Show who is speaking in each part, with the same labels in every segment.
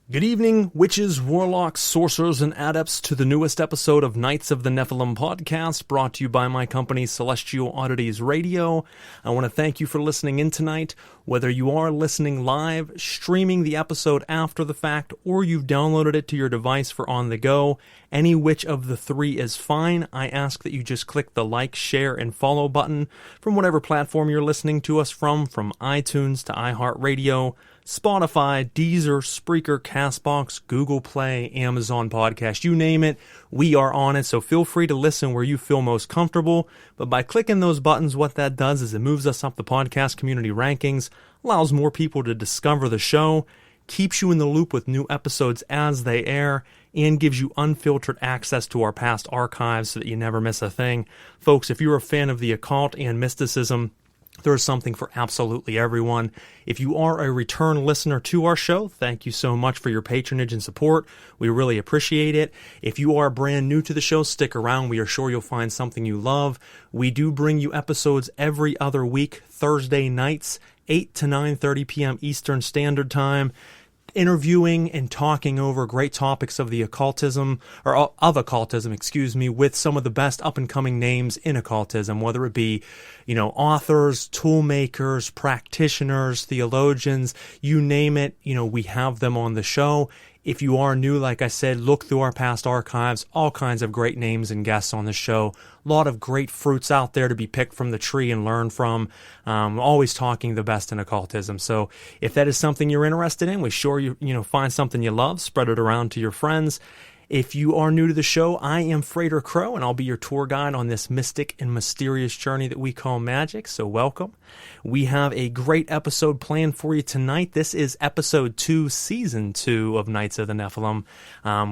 Speaker 1: Good evening, witches, warlocks, sorcerers, and adepts, to the newest episode of Knights of the Nephilim podcast, brought to you by my company, Celestial Oddities Radio. I want to thank you for listening in tonight. Whether you are listening live, streaming the episode after the fact, or you've downloaded it to your device for on the go, any which of the three is fine. I ask that you just click the like, share, and follow button from whatever platform you're listening to us from iTunes to iHeartRadio, Spotify, Deezer, Spreaker, CastBox, Google Play, Amazon Podcast, you name it, we are on it, so feel free to listen where you feel most comfortable. But by clicking those buttons, what that does is it moves us up the podcast community rankings, allows more people to discover the show, keeps you in the loop with new episodes as they air, and gives you unfiltered access to our past archives so that you never miss a thing. Folks, if you're a fan of the occult and mysticism, there's something for absolutely everyone. If you are a return listener to our show, thank you so much for your patronage and support. We really appreciate it. If you are brand new to the show, stick around. We are sure you'll find something you love. We do bring you episodes every other week, Thursday nights, 8 to 9:30 p.m. Eastern Standard Time, interviewing and talking over great topics of the occultism, or of occultism, with some of the best up-and-coming names in occultism, whether it be, authors, tool makers, practitioners, theologians, you name it, we have them on the show. If you are new, like I said, look through our past archives, all kinds of great names and guests on the show. A lot of great fruits out there to be picked from the tree and learn from. Always talking the best in occultism. So if that is something you're interested in, we sure you find something you love, spread it around to your friends. If you are new to the show, I am Frater Crow, and I'll be your tour guide on this mystic and mysterious journey that we call magic, so welcome. We have a great episode planned for you tonight. This is episode 2, season 2 of Knights of the Nephilim.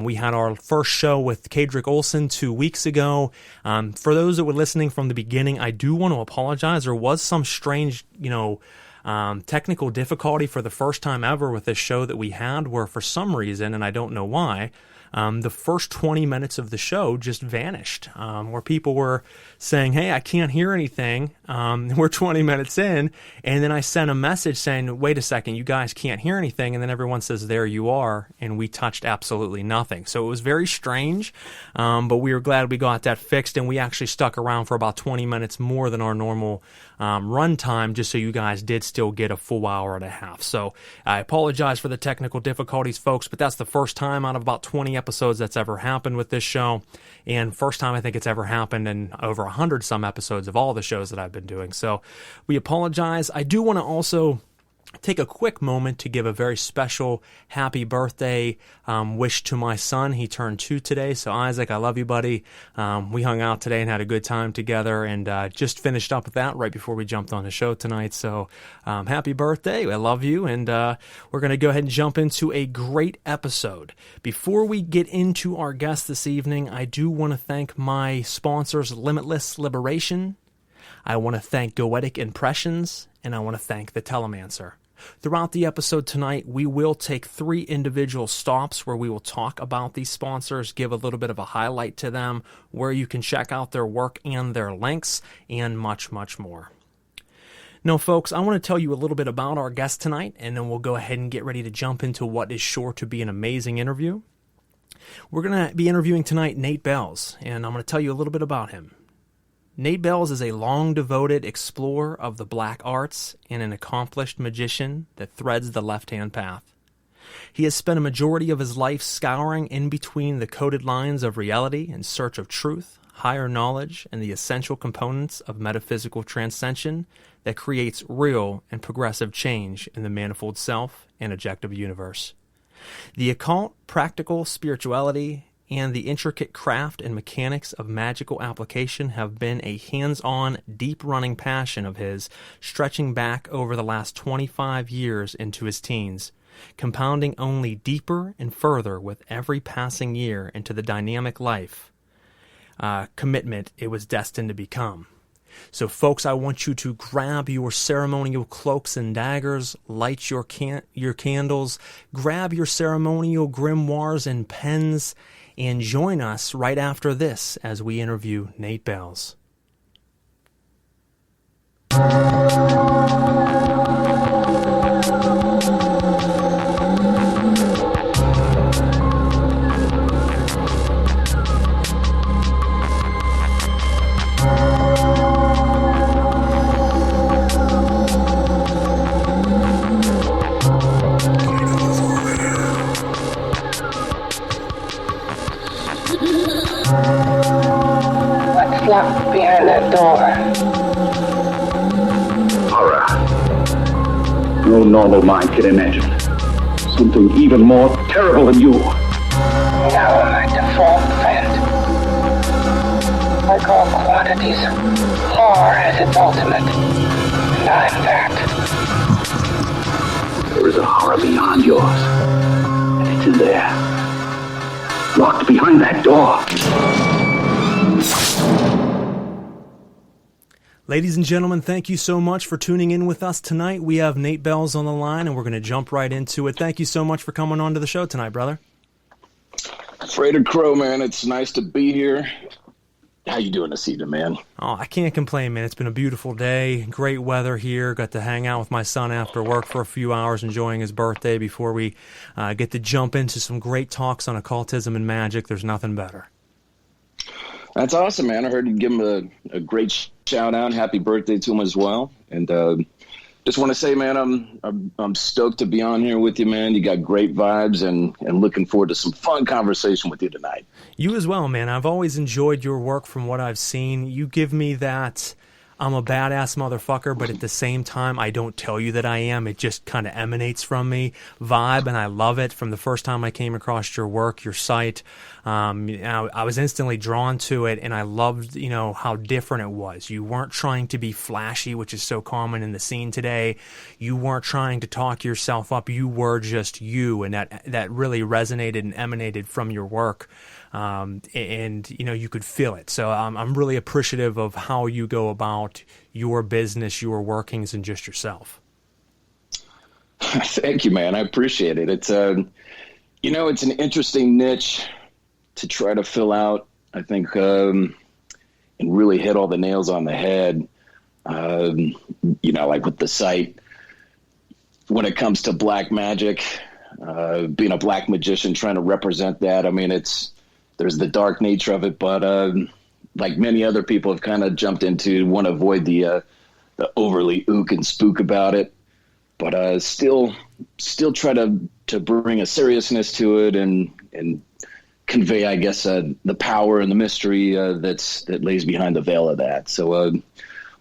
Speaker 1: We had our first show with Kadrick Olson 2 weeks ago. For those that were listening from the beginning, I do want to apologize. There was some strange, technical difficulty for the first time ever with this show that we had, where for some reason, and I don't know why, the first 20 minutes of the show just vanished, where people were saying, hey, I can't hear anything. We're 20 minutes in, and then I sent a message saying, wait a second, you guys can't hear anything, and then everyone says, there you are, and we touched absolutely nothing. So it was very strange, but we were glad we got that fixed, and we actually stuck around for about 20 minutes more than our normal run time, just so you guys did still get a full hour and a half. So I apologize for the technical difficulties, folks, but that's the first time out of about 20 episodes that's ever happened with this show, and first time I think it's ever happened in over 100 some episodes of all the shows that I've been doing. So we apologize. I do want to also take a quick moment to give a very special happy birthday wish to my son. He turned 2 today, so Isaac, I love you, buddy. We hung out today and had a good time together, and just finished up with that right before we jumped on the show tonight. So happy birthday, I love you, and we're going to go ahead and jump into a great episode. Before we get into our guest this evening, I do want to thank my sponsors, Limitless Liberation. I want to thank Goetic Impressions, and I want to thank the Telemancer. Throughout the episode tonight, we will take 3 individual stops where we will talk about these sponsors, give a little bit of a highlight to them, where you can check out their work and their links, and much, much more. Now, folks, I want to tell you a little bit about our guest tonight, and then we'll go ahead and get ready to jump into what is sure to be an amazing interview. We're going to be interviewing tonight Nate Bales, and I'm going to tell you a little bit about him. Nate Bales is a long-devoted explorer of the black arts and an accomplished magician that threads the left-hand path. He has spent a majority of his life scouring in between the coded lines of reality in search of truth, higher knowledge, and the essential components of metaphysical transcension that creates real and progressive change in the manifold-self and objective universe. The occult, practical spirituality, and the intricate craft and mechanics of magical application have been a hands-on, deep-running passion of his, stretching back over the last 25 years into his teens, compounding only deeper and further with every passing year into the dynamic life commitment it was destined to become. So, folks, I want you to grab your ceremonial cloaks and daggers, light your candles, grab your ceremonial grimoires and pens, and join us right after this as we interview Nate Bales.
Speaker 2: No normal mind can imagine something even more terrible than you.
Speaker 3: Now my default friend. Like all quantities, horror has its ultimate, and I'm that.
Speaker 2: There is a horror beyond yours, and it's in there, locked behind that door.
Speaker 1: Ladies and gentlemen, thank you so much for tuning in with us tonight. We have Nate Bales on the line, and we're going to jump right into it. Thank you so much for coming on to the show tonight, brother.
Speaker 4: Frater Crow, man, it's nice to be here. How you doing this evening, man?
Speaker 1: Oh, I can't complain, man. It's been a beautiful day, great weather here. Got to hang out with my son after work for a few hours, enjoying his birthday before we get to jump into some great talks on occultism and magic. There's nothing better.
Speaker 4: That's awesome, man. I heard you give him a great shout out. Happy birthday to him as well. And just want to say, man, I'm stoked to be on here with you, man. You got great vibes, and looking forward to some fun conversation with you tonight.
Speaker 1: You as well, man. I've always enjoyed your work from what I've seen. You give me that I'm a badass motherfucker, but at the same time, I don't tell you that I am. It just kind of emanates from me vibe, and I love it. From the first time I came across your work, your site, I was instantly drawn to it, and I loved, how different it was. You weren't trying to be flashy, which is so common in the scene today. You weren't trying to talk yourself up. You were just you, and that really resonated and emanated from your work. And you could feel it. So I'm really appreciative of how you go about your business, your workings, and just yourself.
Speaker 4: Thank you, man. I appreciate it. It's it's an interesting niche to try to fill out, I think, and really hit all the nails on the head. Like with the site, when it comes to black magic, being a black magician, trying to represent that. I mean, there's the dark nature of it, but like many other people have kind of jumped into, want to avoid the overly ook and spook about it, but still try to bring a seriousness to it and convey, I guess, the power and the mystery that lays behind the veil of that. So I'm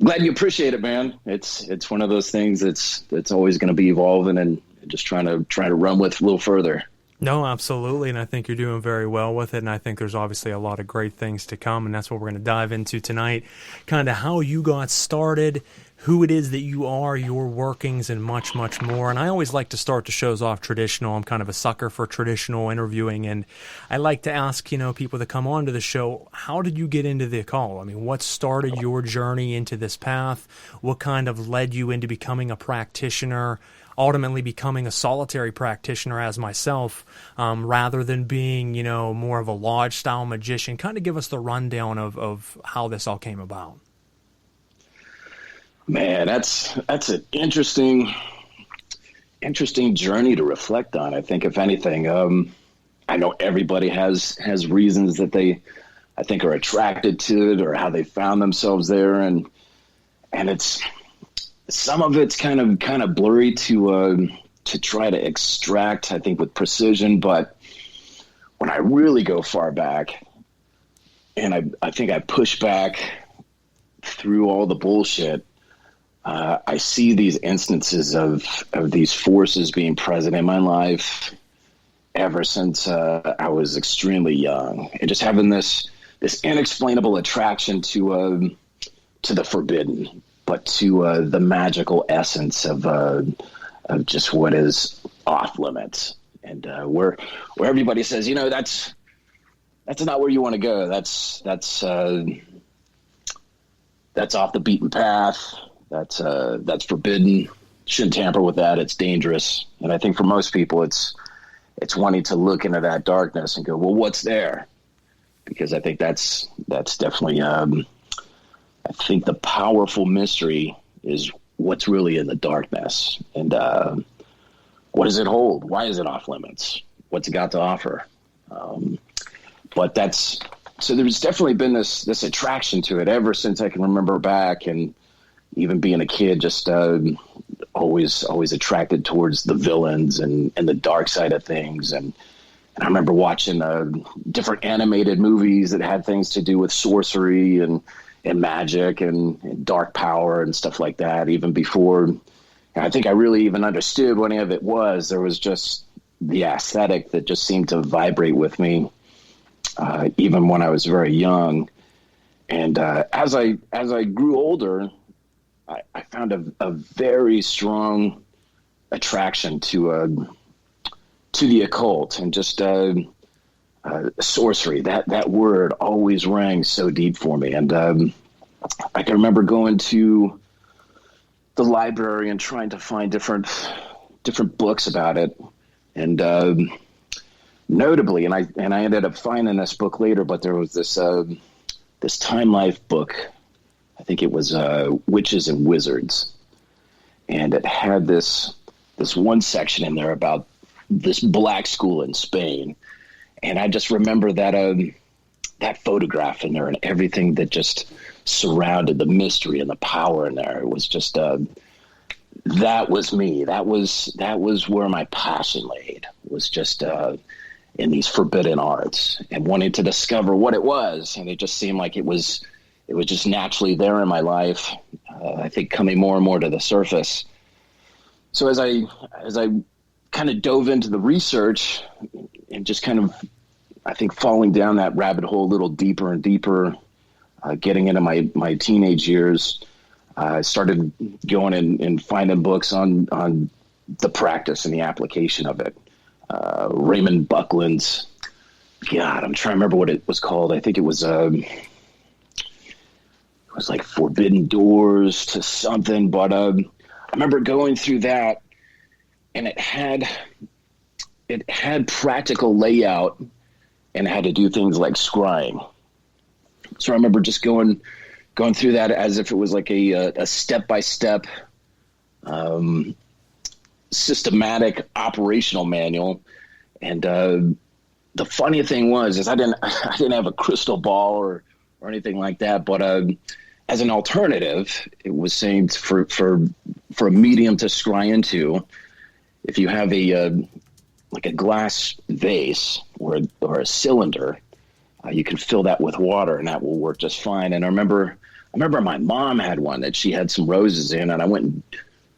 Speaker 4: glad you appreciate it, man. It's one of those things that's always going to be evolving, and just trying to run with a little further.
Speaker 1: No, absolutely, and I think you're doing very well with it, and I think there's obviously a lot of great things to come, and that's what we're going to dive into tonight, kind of how you got started, who it is that you are, your workings, and much, much more. And I always like to start the shows off traditional. I'm kind of a sucker for traditional interviewing, and I like to ask, people that come on to the show, how did you get into the occult? I mean, what started your journey into this path? What kind of led you into becoming a practitioner, ultimately becoming a solitary practitioner as myself, rather than being, more of a lodge-style magician? Kind of give us the rundown of how this all came about.
Speaker 4: Man, that's an interesting journey to reflect on. I think, if anything, I know everybody has reasons that they, I think, are attracted to it, or how they found themselves there, and it's, some of it's kind of blurry to try to extract, I think, with precision. But when I really go far back, and I think I push back through all the bullshit, I see these instances of these forces being present in my life ever since I was extremely young, and just having this inexplainable attraction to the forbidden, but to the magical essence of just what is off limits, and where everybody says, that's not where you want to go. That's off the beaten path. That's forbidden. Shouldn't tamper with that. It's dangerous. And I think for most people, it's wanting to look into that darkness and go, well, what's there? Because I think that's definitely, I think the powerful mystery is what's really in the darkness, and what does it hold? Why is it off limits? What's it got to offer? But so there's definitely been this attraction to it ever since I can remember back, and even being a kid, just always attracted towards the villains and the dark side of things. And I remember watching different animated movies that had things to do with sorcery and magic and dark power and stuff like that, even before, And I think I really even understood what any of it was. There was just the aesthetic that just seemed to vibrate with me, even when I was very young. And as I grew older, I found a very strong attraction to the occult and just sorcery. That word always rang so deep for me. And I can remember going to the library and trying to find different books about it. And notably, and I ended up finding this book later, but there was this Time Life book. I think it was Witches and Wizards, and it had this one section in there about this black school in Spain, and I just remember that photograph in there and everything that just surrounded the mystery and the power in there. It was just that was me. That was where my passion laid. Was just in these forbidden arts and wanting to discover what it was, and it just seemed like it was just naturally there in my life. I think coming more and more to the surface. So as I kind of dove into the research and just kind of, I think, falling down that rabbit hole a little deeper and deeper, getting into my teenage years, I started going and finding books on the practice and the application of it. Raymond Buckland's, God, I'm trying to remember what it was called. I think it was like Forbidden Doors to something, but I remember going through that, and it had practical layout and had to do things like scrying. So I remember just going through that as if it was like a step-by-step systematic operational manual. And the funny thing was I didn't have a crystal ball or anything like that, but as an alternative, it was saying for a medium to scry into, if you have like a glass vase or a cylinder, you can fill that with water and that will work just fine. And I remember my mom had one that she had some roses in, and I went and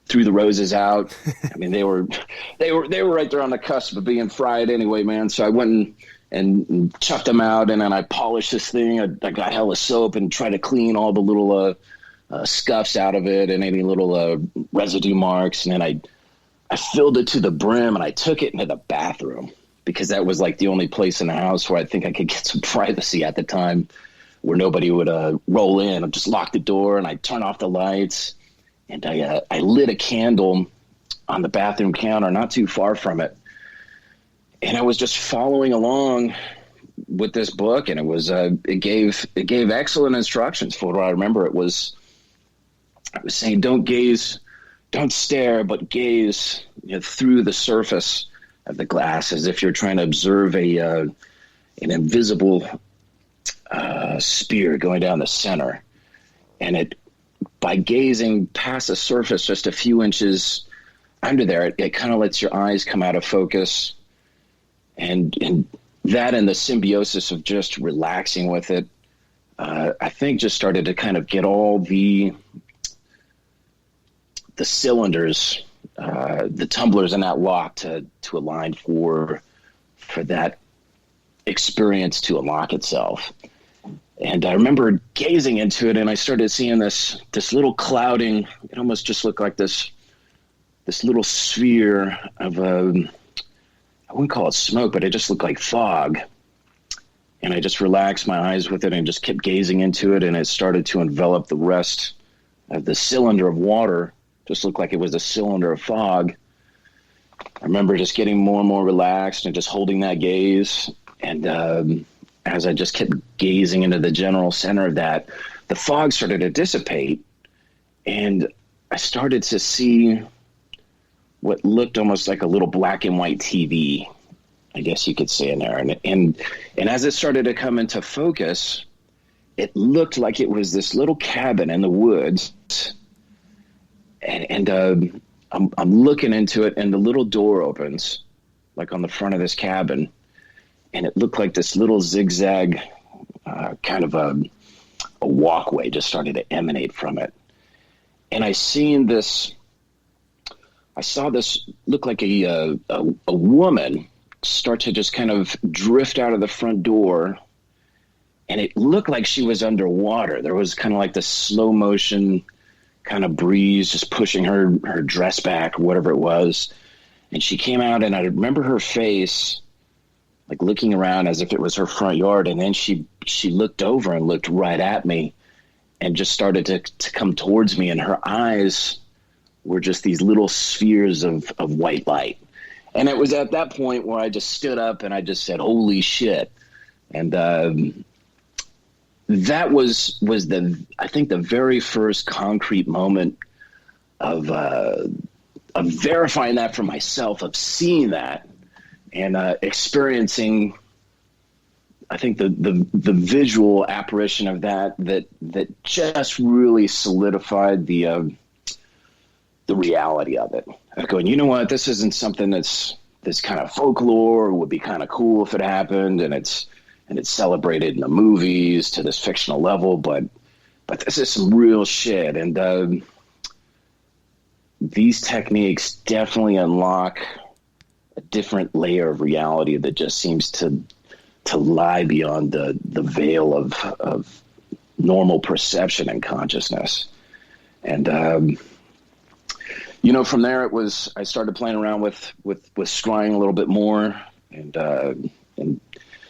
Speaker 4: threw the roses out. I mean, they were right there on the cusp of being fried anyway, man. So I went and chucked them out, and then I polished this thing. I got hella soap and tried to clean all the little scuffs out of it and any little residue marks. And then I filled it to the brim, and I took it into the bathroom because that was like the only place in the house where I think I could get some privacy at the time, where nobody would roll in. I just locked the door and I turned off the lights, and I lit a candle on the bathroom counter not too far from it. And I was just following along with this book, and it gave excellent instructions for what I remember. It was saying, don't stare, but gaze through the surface of the glass as if you're trying to observe an invisible spear going down the center. And by gazing past the surface just a few inches under there, it kind of lets your eyes come out of focus. And that and the symbiosis of just relaxing with it, I think just started to kind of get all the cylinders, the tumblers in that lock to align for that experience to unlock itself. And I remember gazing into it, and I started seeing this little clouding. It almost just looked like this little sphere of I wouldn't call it smoke, but it just looked like fog. And I just relaxed my eyes with it and just kept gazing into it, and it started to envelop the rest of the cylinder of water. Just looked like it was a cylinder of fog. I remember just getting more and more relaxed and just holding that gaze. And as I just kept gazing into the general center of that, the fog started to dissipate, and I started to see what looked almost like a little black and white TV, I guess you could say, in there. And as it started to come into focus, it looked like it was this little cabin in the woods. And I'm looking into it, and the little door opens, like on the front of this cabin, and it looked like this little zigzag kind of a walkway just started to emanate from it. And I seen this I saw this look like a woman start to just kind of drift out of the front door, and it looked like she was underwater. There was kind of like this slow motion kind of breeze just pushing her dress back, whatever it was. And she came out, and I remember her face like looking around as if it was her front yard. And then she looked over and looked right at me and just started to come towards me. And her eyes were just these little spheres of white light. And it was at that point where I just stood up and I just said, holy shit. And that was I think the very first concrete moment of verifying that for myself, of seeing that and experiencing, I think the visual apparition of that just really solidified the reality of it. I'm going, you know what, this isn't something that's kind of folklore, would be kind of cool if it happened, and it's celebrated in the movies to this fictional level, but this is some real shit. And these techniques definitely unlock a different layer of reality that just seems to lie beyond the veil of normal perception and consciousness. And from there I started playing around with scrying a little bit more, and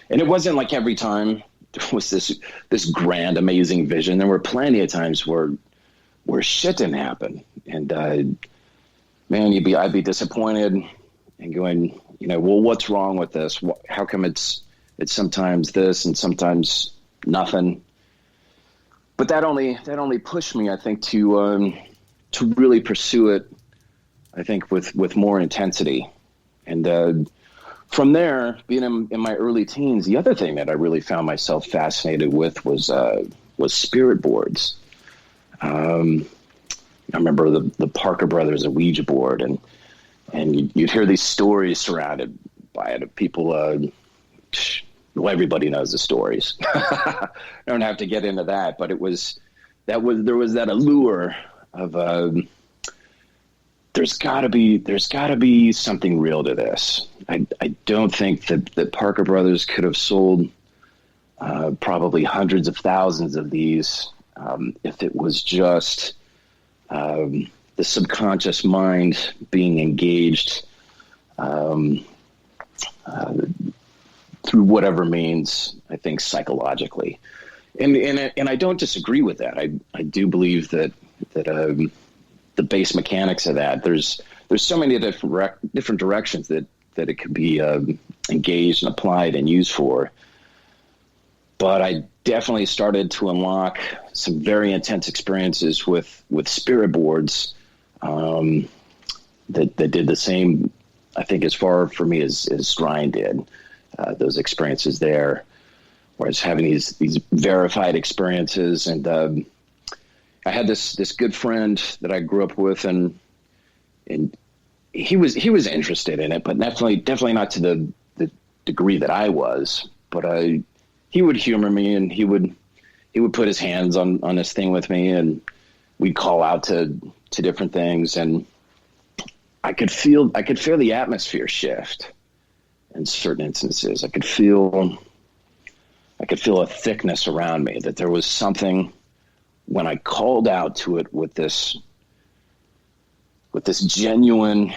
Speaker 4: it wasn't like every time there was this grand, amazing vision. There were plenty of times where shit didn't happen, and I'd be disappointed and going, well, what's wrong with this? How come it's sometimes this and sometimes nothing? But that only pushed me, I think, to really pursue it, I think, with more intensity. And from there, being in my early teens, the other thing that I really found myself fascinated with was spirit boards. I remember the Parker Brothers, a Ouija board, and you'd hear these stories surrounded by it. People, well, everybody knows the stories. I don't have to get into that, but there was that allure of there's got to be something real to this. I don't think that Parker Brothers could have sold probably hundreds of thousands of these if it was just the subconscious mind being engaged through whatever means, I think, psychologically. And I don't disagree with that. I do believe that the base mechanics of that, there's so many different directions that it could be engaged and applied and used for. But I definitely started to unlock some very intense experiences with spirit boards that did the same, I think, as far for me as scrying did. Those experiences there, where I was having these verified experiences. And I had this good friend that I grew up with, and he was interested in it, but definitely not to the degree that I was. But he would humor me, and he would put his hands on this thing with me, and we'd call out to different things, and I could feel the atmosphere shift in certain instances. I could feel a thickness around me, that there was something when I called out to it with this genuine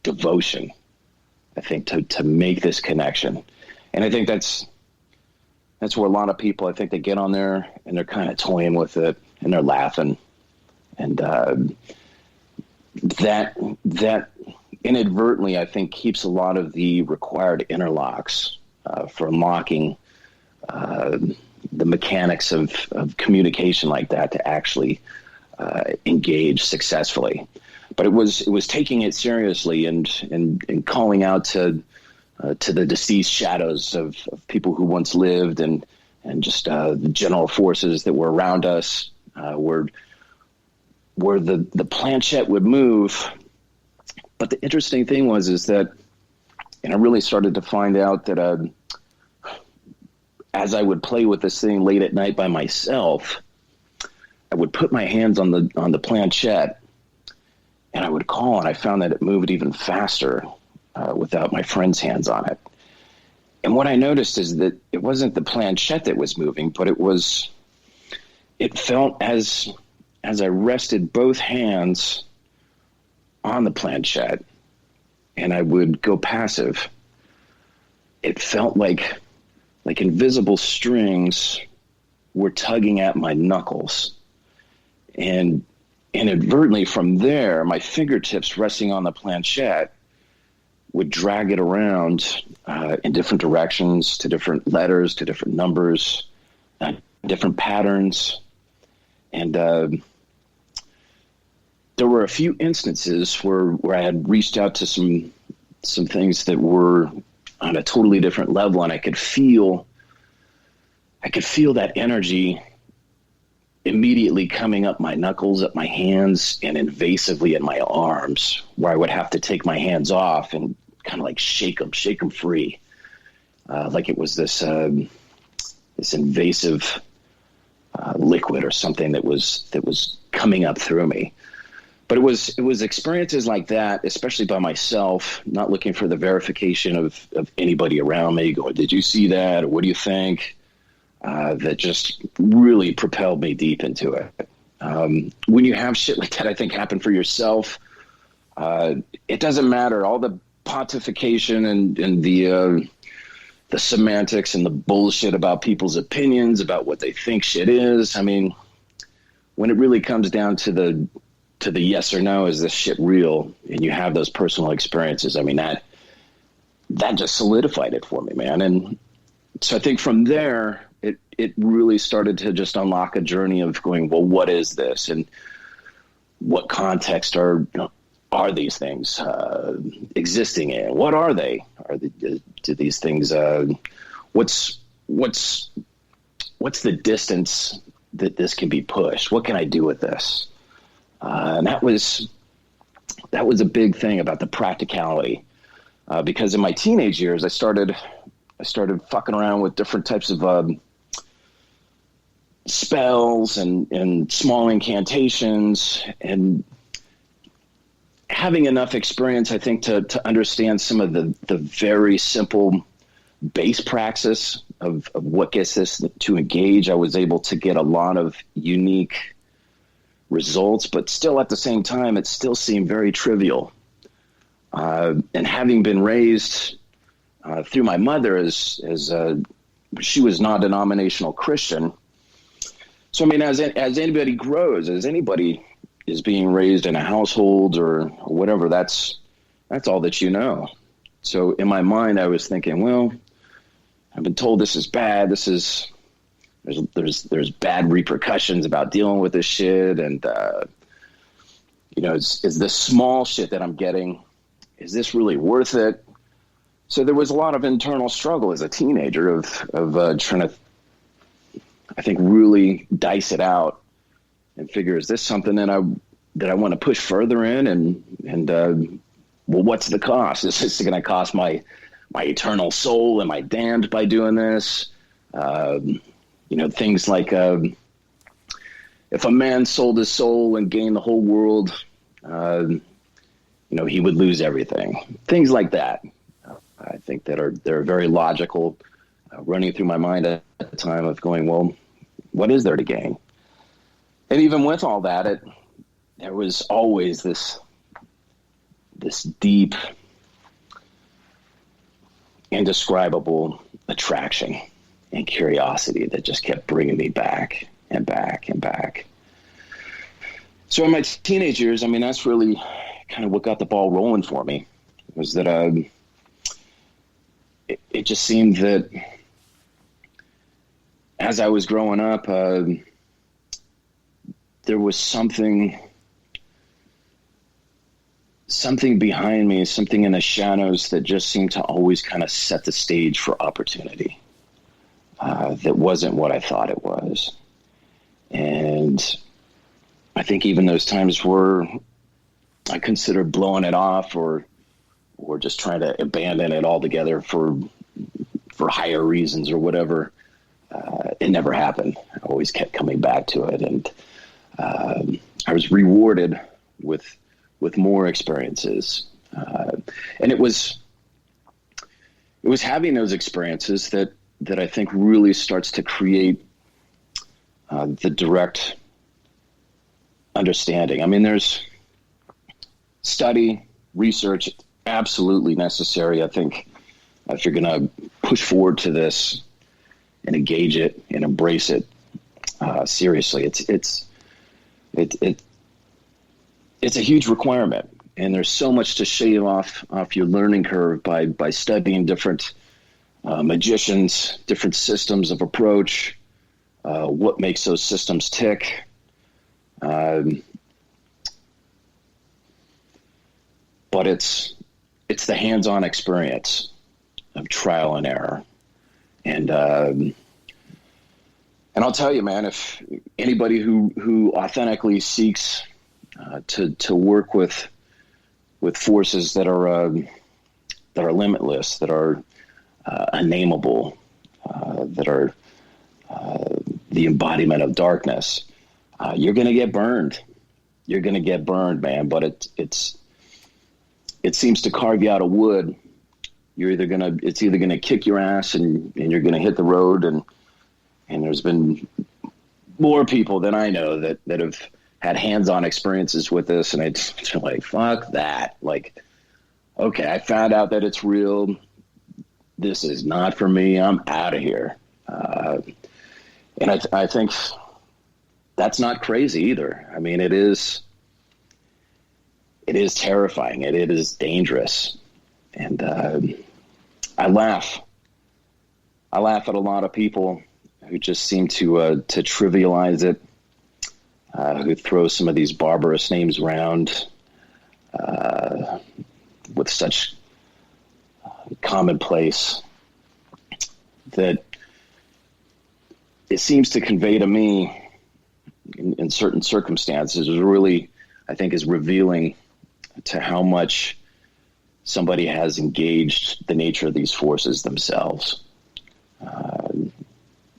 Speaker 4: devotion, I think, to make this connection. And I think that's where a lot of people, I think, they get on there and they're kind of toying with it and they're laughing. And that inadvertently, I think, keeps a lot of the required interlocks for unlocking the mechanics of communication like that to actually engage successfully. But it was taking it seriously and calling out to the deceased shadows of people who once lived, and just the general forces that were around us, where the planchette would move. But the interesting thing is that, and I really started to find out that as I would play with this thing late at night by myself, I would put my hands on the planchette, and I would call, and I found that it moved even faster without my friend's hands on it. And what I noticed is that it wasn't the planchette that was moving, but it felt as I rested both hands on the planchette and I would go passive, it felt like invisible strings were tugging at my knuckles. And inadvertently from there, my fingertips resting on the planchette would drag it around in different directions, to different letters, to different numbers, different patterns. And there were a few instances where I had reached out to some things that were on a totally different level, and I could feel that energy immediately coming up my knuckles, up my hands, and invasively in my arms, where I would have to take my hands off and kind of like shake them free, like it was this invasive liquid or something that was coming up through me. But it was experiences like that, especially by myself, not looking for the verification of anybody around me going, did you see that? Or what do you think? That just really propelled me deep into it. When you have shit like that, I think, happen for yourself, it doesn't matter. All the pontification and the semantics and the bullshit about people's opinions about what they think shit is. I mean, when it really comes down to the yes or no, is this shit real? And you have those personal experiences. I mean, that just solidified it for me, man. And so I think from there, it really started to just unlock a journey of going, well, what is this? And what context are these things existing in? What are they? Do these things? What's the distance that this can be pushed? What can I do with this? And that was a big thing about the practicality, because in my teenage years, I started fucking around with different types of spells and small incantations, and having enough experience, I think, to understand some of the very simple base praxis of what gets this to engage. I was able to get a lot of unique results, but still at the same time, it still seemed very trivial. And having been raised through my mother as she was non-denominational Christian. So, I mean, as anybody grows, as anybody is being raised in a household or whatever, that's all that you know. So in my mind, I was thinking, well, I've been told this is bad. There's bad repercussions about dealing with this shit. And, is this small shit that I'm getting, is this really worth it? So there was a lot of internal struggle as a teenager of trying to, I think, really dice it out and figure, is this something that I want to push further in? And well, what's the cost? Is this going to cost my eternal soul? Am I damned by doing this? Things like, if a man sold his soul and gained the whole world, he would lose everything. Things like that. I think they're very logical, running through my mind at the time of going, well, what is there to gain? And even with all that, there was always this deep, indescribable attraction and curiosity that just kept bringing me back and back and back. So in my teenage years, I mean, that's really kind of what got the ball rolling for me, was that it just seemed that as I was growing up, there was something behind me, something in the shadows that just seemed to always kind of set the stage for opportunity. That wasn't what I thought it was. And I think even those times where I considered blowing it off or just trying to abandon it altogether for higher reasons or whatever, it never happened. I always kept coming back to it. And I was rewarded with with more experiences. And it was having those experiences that I think really starts to create the direct understanding. I mean, there's study, research, absolutely necessary. I think if you're going to push forward to this and engage it and embrace it seriously, it's a huge requirement. And there's so much to shave off your learning curve by studying different magicians, different systems of approach, what makes those systems tick. But it's the hands-on experience of trial and error. And I'll tell you, man, if anybody who authentically seeks to work with forces that are limitless, that are unnameable, that are the embodiment of darkness, you're going to get burned. You're going to get burned, man. But it seems to carve you out of wood. It's either gonna kick your ass and you're gonna hit the road, and there's been more people than I know that have had hands-on experiences with this, and it's like, fuck that. Like, okay, I found out that it's real. This is not for me. I'm out of here. And I think that's not crazy either. I mean, it is terrifying. It is dangerous. And I laugh at a lot of people who just seem to trivialize it, who throw some of these barbarous names around with such commonplace that it seems to convey to me in certain circumstances really, I think, is revealing to how much somebody has engaged the nature of these forces themselves.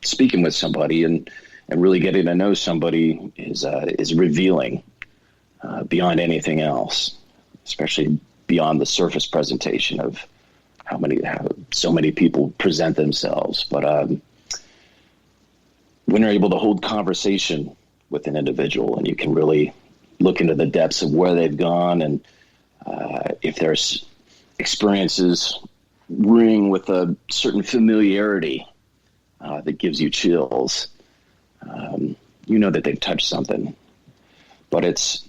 Speaker 4: Speaking with somebody and really getting to know somebody is revealing beyond anything else, especially beyond the surface presentation of how so many people present themselves. But when you're able to hold conversation with an individual and you can really look into the depths of where they've gone, and if there's experiences ring with a certain familiarity that gives you chills, you know that they've touched something. But it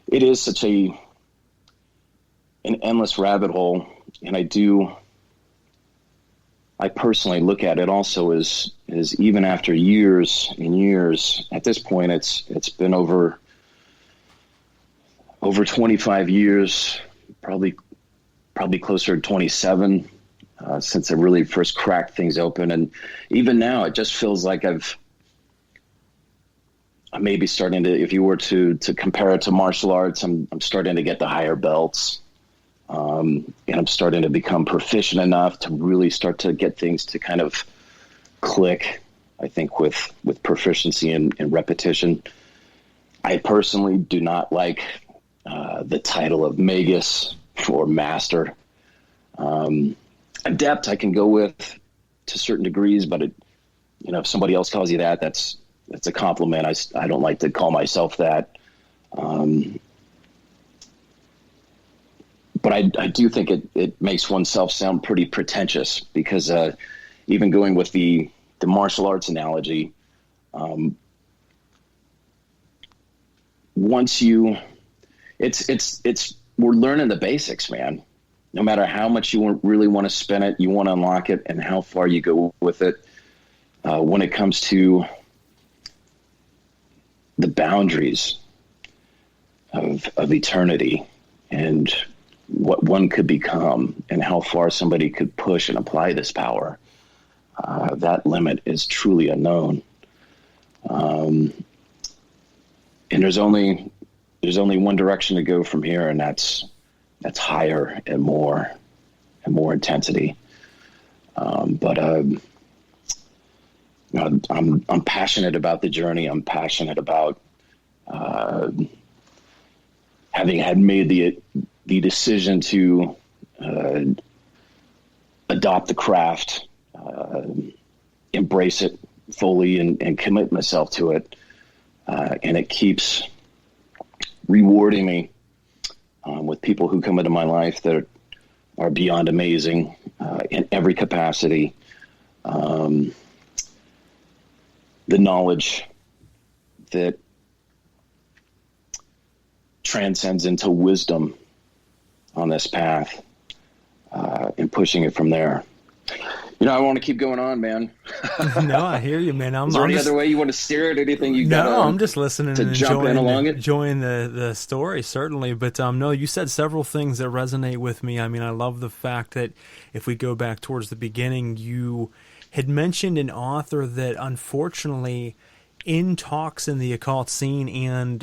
Speaker 4: is such an endless rabbit hole, and I personally look at it also as even after years and years, at this point it's been over 25 years, probably closer to 27 since I really first cracked things open. And even now it just feels like I may be starting to, if you were to compare it to martial arts, I'm starting to get the higher belts. And I'm starting to become proficient enough to really start to get things to kind of click, I think, with proficiency and repetition. I personally do not like the title of magus or master. Adept I can go with to certain degrees, but if somebody else calls you that, that's a compliment. I don't like to call myself that. But I do think it makes oneself sound pretty pretentious, because even going with the martial arts analogy, once we're learning the basics, man. No matter how much you really want to spin it, you want to unlock it, and how far you go with it. When it comes to the boundaries of eternity and what one could become and how far somebody could push and apply this power, that limit is truly unknown. And there's only one direction to go from here, and that's higher and more intensity. But I'm passionate about the journey. I'm passionate about having had made the decision to adopt the craft, embrace it fully, and commit myself to it, and it keeps rewarding me with people who come into my life that are beyond amazing in every capacity. The knowledge that transcends into wisdom on this path, and pushing it from there. I want to keep going on, man.
Speaker 1: No, I hear you, man.
Speaker 4: Is there any other way you want to steer it? Anything you got?
Speaker 1: No, I'm just listening
Speaker 4: to
Speaker 1: and
Speaker 4: jump in along it.
Speaker 1: Enjoying the story, certainly. But no, you said several things that resonate with me. I mean, I love the fact that if we go back towards the beginning, you had mentioned an author that unfortunately, in talks in the occult scene and,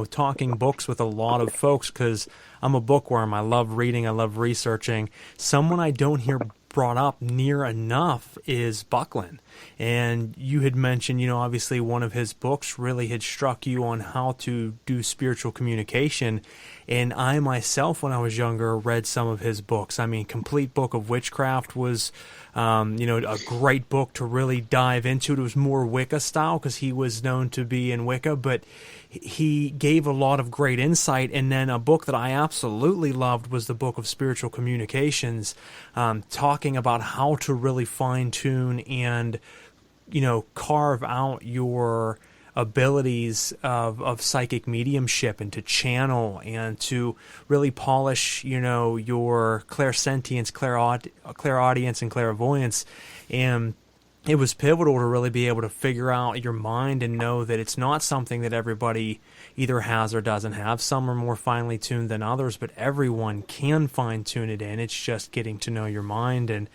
Speaker 1: talking books with a lot of folks, because I'm a bookworm. I love reading. I love researching. Someone I don't hear brought up near enough is Buckland. And you had mentioned, obviously one of his books really had struck you on how to do spiritual communication. And I myself, when I was younger, read some of his books. I mean, Complete Book of Witchcraft was, a great book to really dive into. It was more Wicca style because he was known to be in Wicca, but he gave a lot of great insight. And then a book that I absolutely loved was the Book of Spiritual Communications, talking about how to really fine-tune and, carve out your abilities of psychic mediumship and to channel and to really polish, your clairsentience, clairaudience, and clairvoyance. And it was pivotal to really be able to figure out your mind and know that it's not something that everybody either has or doesn't have. Some are more finely tuned than others, but everyone can fine tune it in. It's just getting to know your mind. And,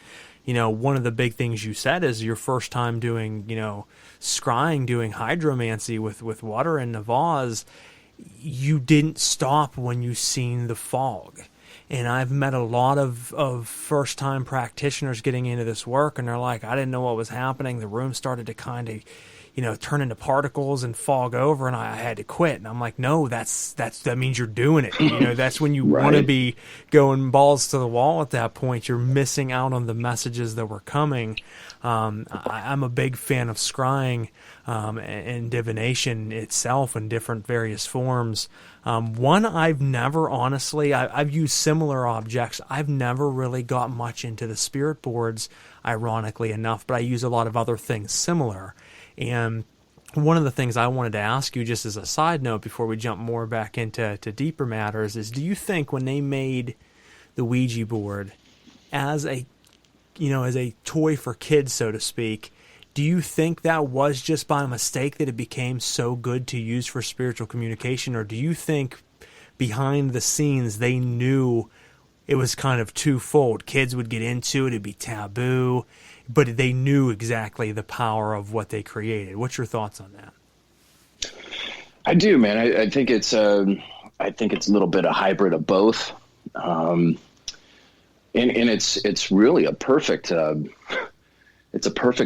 Speaker 1: one of the big things you said is your first time doing, scrying, doing hydromancy with water in the vase, you didn't stop when you seen the fog. And I've met a lot of first-time practitioners getting into this work, and they're like, I didn't know what was happening. The room started to kind of, turn into particles and fog over, and I had to quit. And I'm like, no, that means you're doing it. That's when you
Speaker 4: Right.
Speaker 1: want to be going balls to the wall at that point. You're missing out on the messages that were coming. I'm a big fan of scrying and divination itself in different various forms. One I've never, honestly, I've used similar objects. I've never really got much into the spirit boards, ironically enough, but I use a lot of other things similar. And one of the things I wanted to ask you, just as a side note, before we jump more back into deeper matters, is do you think when they made the Ouija board as a toy for kids, so to speak, do you think that was just by mistake that it became so good to use for spiritual communication? Or do you think behind the scenes they knew it was kind of twofold? Kids would get into it, it'd be taboo, but they knew exactly the power of what they created. What's your thoughts on that?
Speaker 4: I do, man. I think it's a little bit a hybrid of both. And it's really a perfect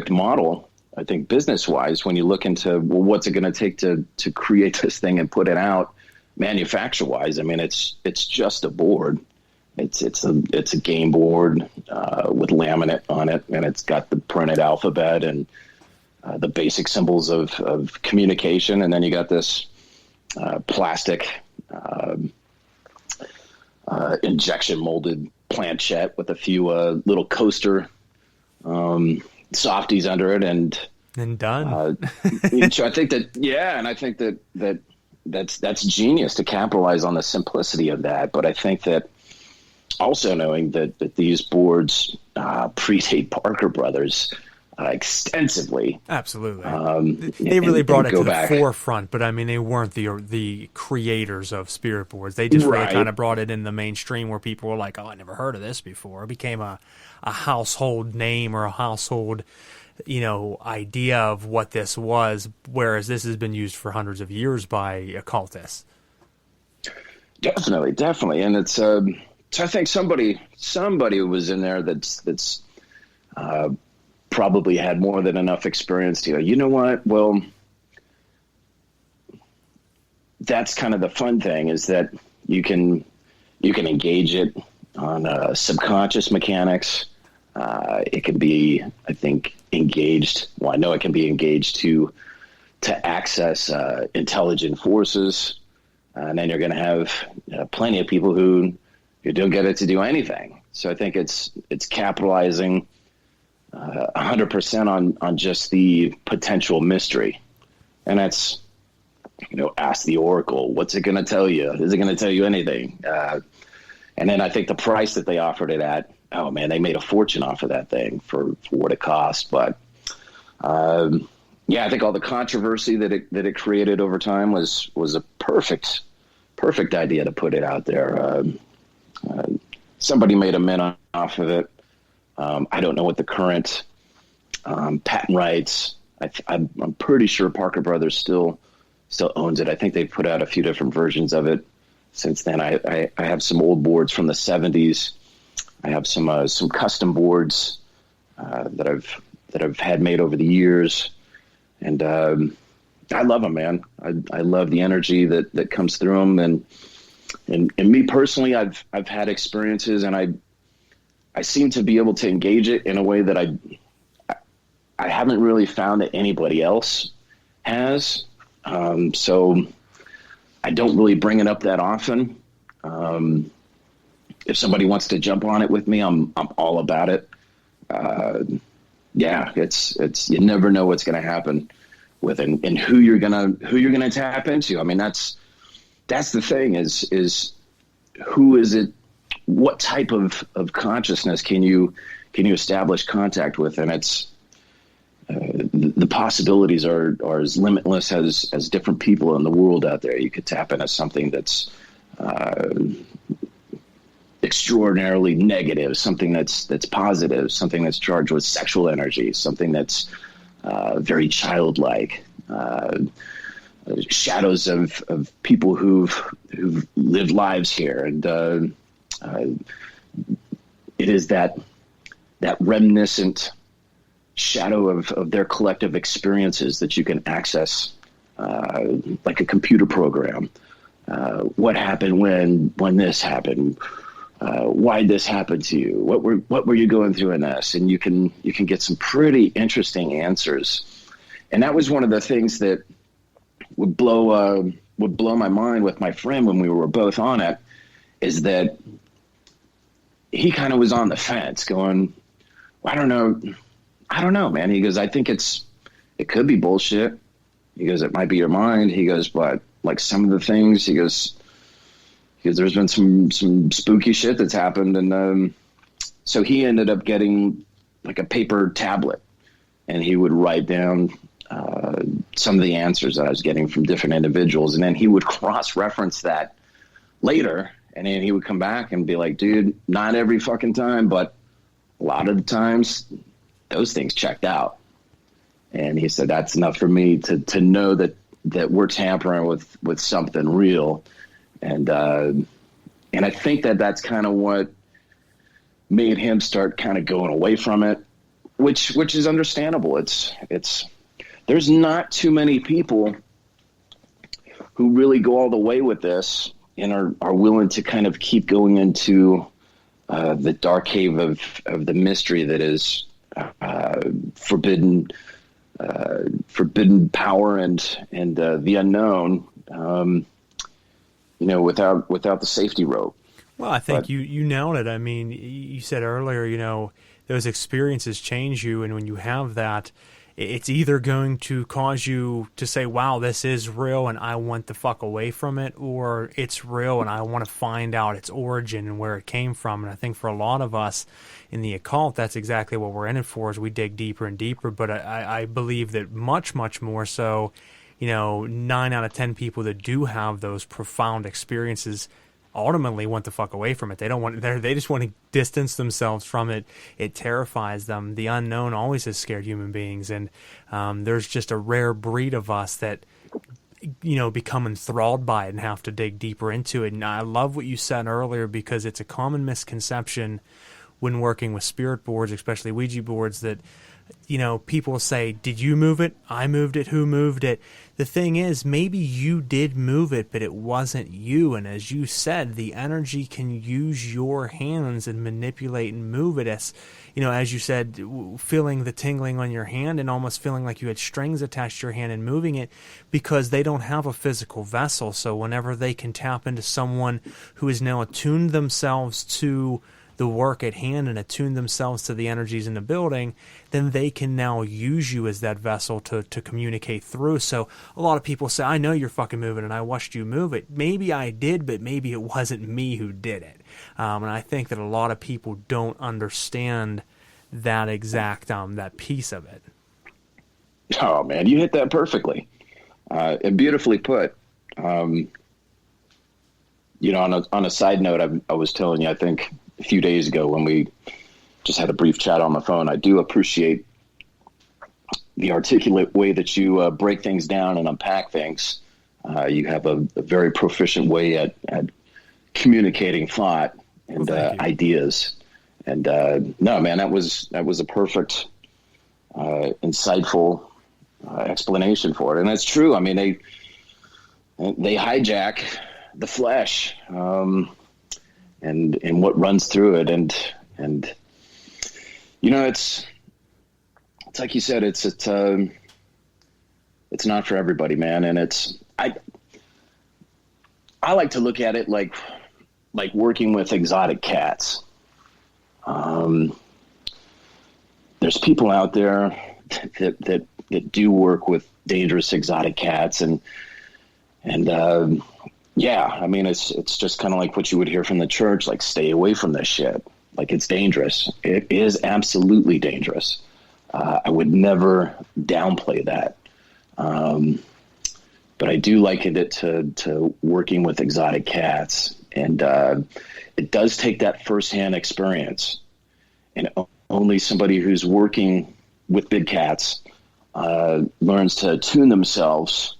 Speaker 4: model, I think, business wise, when you look into, well, what's it going to take to create this thing and put it out manufacture wise. I mean, it's just a board. It's a game board with laminate on it, and it's got the printed alphabet and the basic symbols of communication, and then you got this plastic injection molded planchette with a few little coaster softies under it, and
Speaker 1: done.
Speaker 4: I think that's genius to capitalize on the simplicity of that. But I think that also knowing that these boards predate Parker Brothers extensively.
Speaker 1: Absolutely. They really brought it to the forefront, but I mean, they weren't the creators of spirit boards. They just really kind of brought it in the mainstream where people were like, oh, I never heard of this before. It became a household name or a household, idea of what this was, whereas this has been used for hundreds of years by occultists.
Speaker 4: Definitely. And it's, so I think somebody was in there that's probably had more than enough experience to go, you know what? Well, that's kind of the fun thing, is that you can engage it on subconscious mechanics. It can be, I think, engaged. Well, I know it can be engaged to access intelligent forces, and then you're going to have plenty of people who don't get it to do anything. So I think it's capitalizing 100% on just the potential mystery, and that's, ask the Oracle. What's it going to tell you? Is it going to tell you anything? And then I think the price that they offered it at, oh man, they made a fortune off of that thing for what it cost. But I think all the controversy that it created over time was a perfect idea to put it out there. Somebody made a mint off of it. I don't know what the current patent rights. I'm pretty sure Parker Brothers still owns it. I think they've put out a few different versions of it since then. I have some old boards from the 70s. I have some custom boards that I've had made over the years, and I love them, man. I love the energy that comes through them, and me personally, I've had experiences, and I seem to be able to engage it in a way that I haven't really found that anybody else has. So I don't really bring it up that often. If somebody wants to jump on it with me, I'm all about it. It's you never know what's going to happen with it, and who you're gonna tap into. I mean, that's the thing is who is it? What type of consciousness can you establish contact with? And it's the possibilities are as limitless as different people in the world out there. You could tap into something that's extraordinarily negative, something that's positive, something that's charged with sexual energy, something that's very childlike. Shadows of people who've lived lives here, and it is that reminiscent shadow of their collective experiences that you can access, like a computer program. What happened when this happened? Why this happened to you? What were you going through in this? And you can get some pretty interesting answers. And that was one of the things that would blow my mind with my friend when we were both on it, is that he kind of was on the fence going, I don't know, man. He goes, I think it could be bullshit. He goes, it might be your mind. He goes, but like some of the things, he goes, there's been some spooky shit that's happened. And so he ended up getting like a paper tablet, and he would write down some of the answers that I was getting from different individuals. And then he would cross-reference that later, and then he would come back and be like, dude, not every fucking time, but a lot of the times those things checked out. And he said, that's enough for me to know that we're tampering with something real. And I think that's kind of what made him start kind of going away from it, which is understandable. It's there's not too many people who really go all the way with this and are willing to kind of keep going into the dark cave of the mystery that is forbidden power and the unknown, without the safety rope.
Speaker 1: Well, I think you nailed it. I mean, you said earlier, those experiences change you, and when you have that, it's either going to cause you to say, wow, this is real and I want the fuck away from it, or it's real and I want to find out its origin and where it came from. And I think for a lot of us in the occult, that's exactly what we're in it for, as we dig deeper and deeper. But I believe that much, much more so, 9 out of 10 people that do have those profound experiences ultimately want the fuck away from it. They don't want. They just want to distance themselves from it. It terrifies them. The unknown always has scared human beings, and there's just a rare breed of us that become enthralled by it and have to dig deeper into it. And I love what you said earlier, because it's a common misconception when working with spirit boards, especially Ouija boards, that people say, did you move it? I moved it. Who moved it? The thing is, maybe you did move it, but it wasn't you. And as you said, the energy can use your hands and manipulate and move it. As you said, feeling the tingling on your hand and almost feeling like you had strings attached to your hand and moving it, because they don't have a physical vessel. So whenever they can tap into someone who has now attuned themselves to the work at hand and attune themselves to the energies in the building, then they can now use you as that vessel to communicate through. So a lot of people say, I know you're fucking moving and I watched you move it. Maybe I did, but maybe it wasn't me who did it. And I think that a lot of people don't understand that exact, that piece of it.
Speaker 4: Oh man, you hit that perfectly. And beautifully put. On a side note, I was telling you, I think a few days ago when we just had a brief chat on the phone, I do appreciate the articulate way that you break things down and unpack things. You have a very proficient way at communicating thought and ideas. And no, man, that was a perfect, insightful explanation for it. And that's true. I mean, they hijack the flesh, and what runs through it, and it's like you said, it's not for everybody, man. And I like to look at it like working with exotic cats. There's people out there that do work with dangerous exotic cats, and yeah, I mean, it's just kind of like what you would hear from the church, like, stay away from this shit. Like, it's dangerous. It is absolutely dangerous. I would never downplay that. But I do liken it to working with exotic cats. And it does take that firsthand experience. And only somebody who's working with big cats learns to tune themselves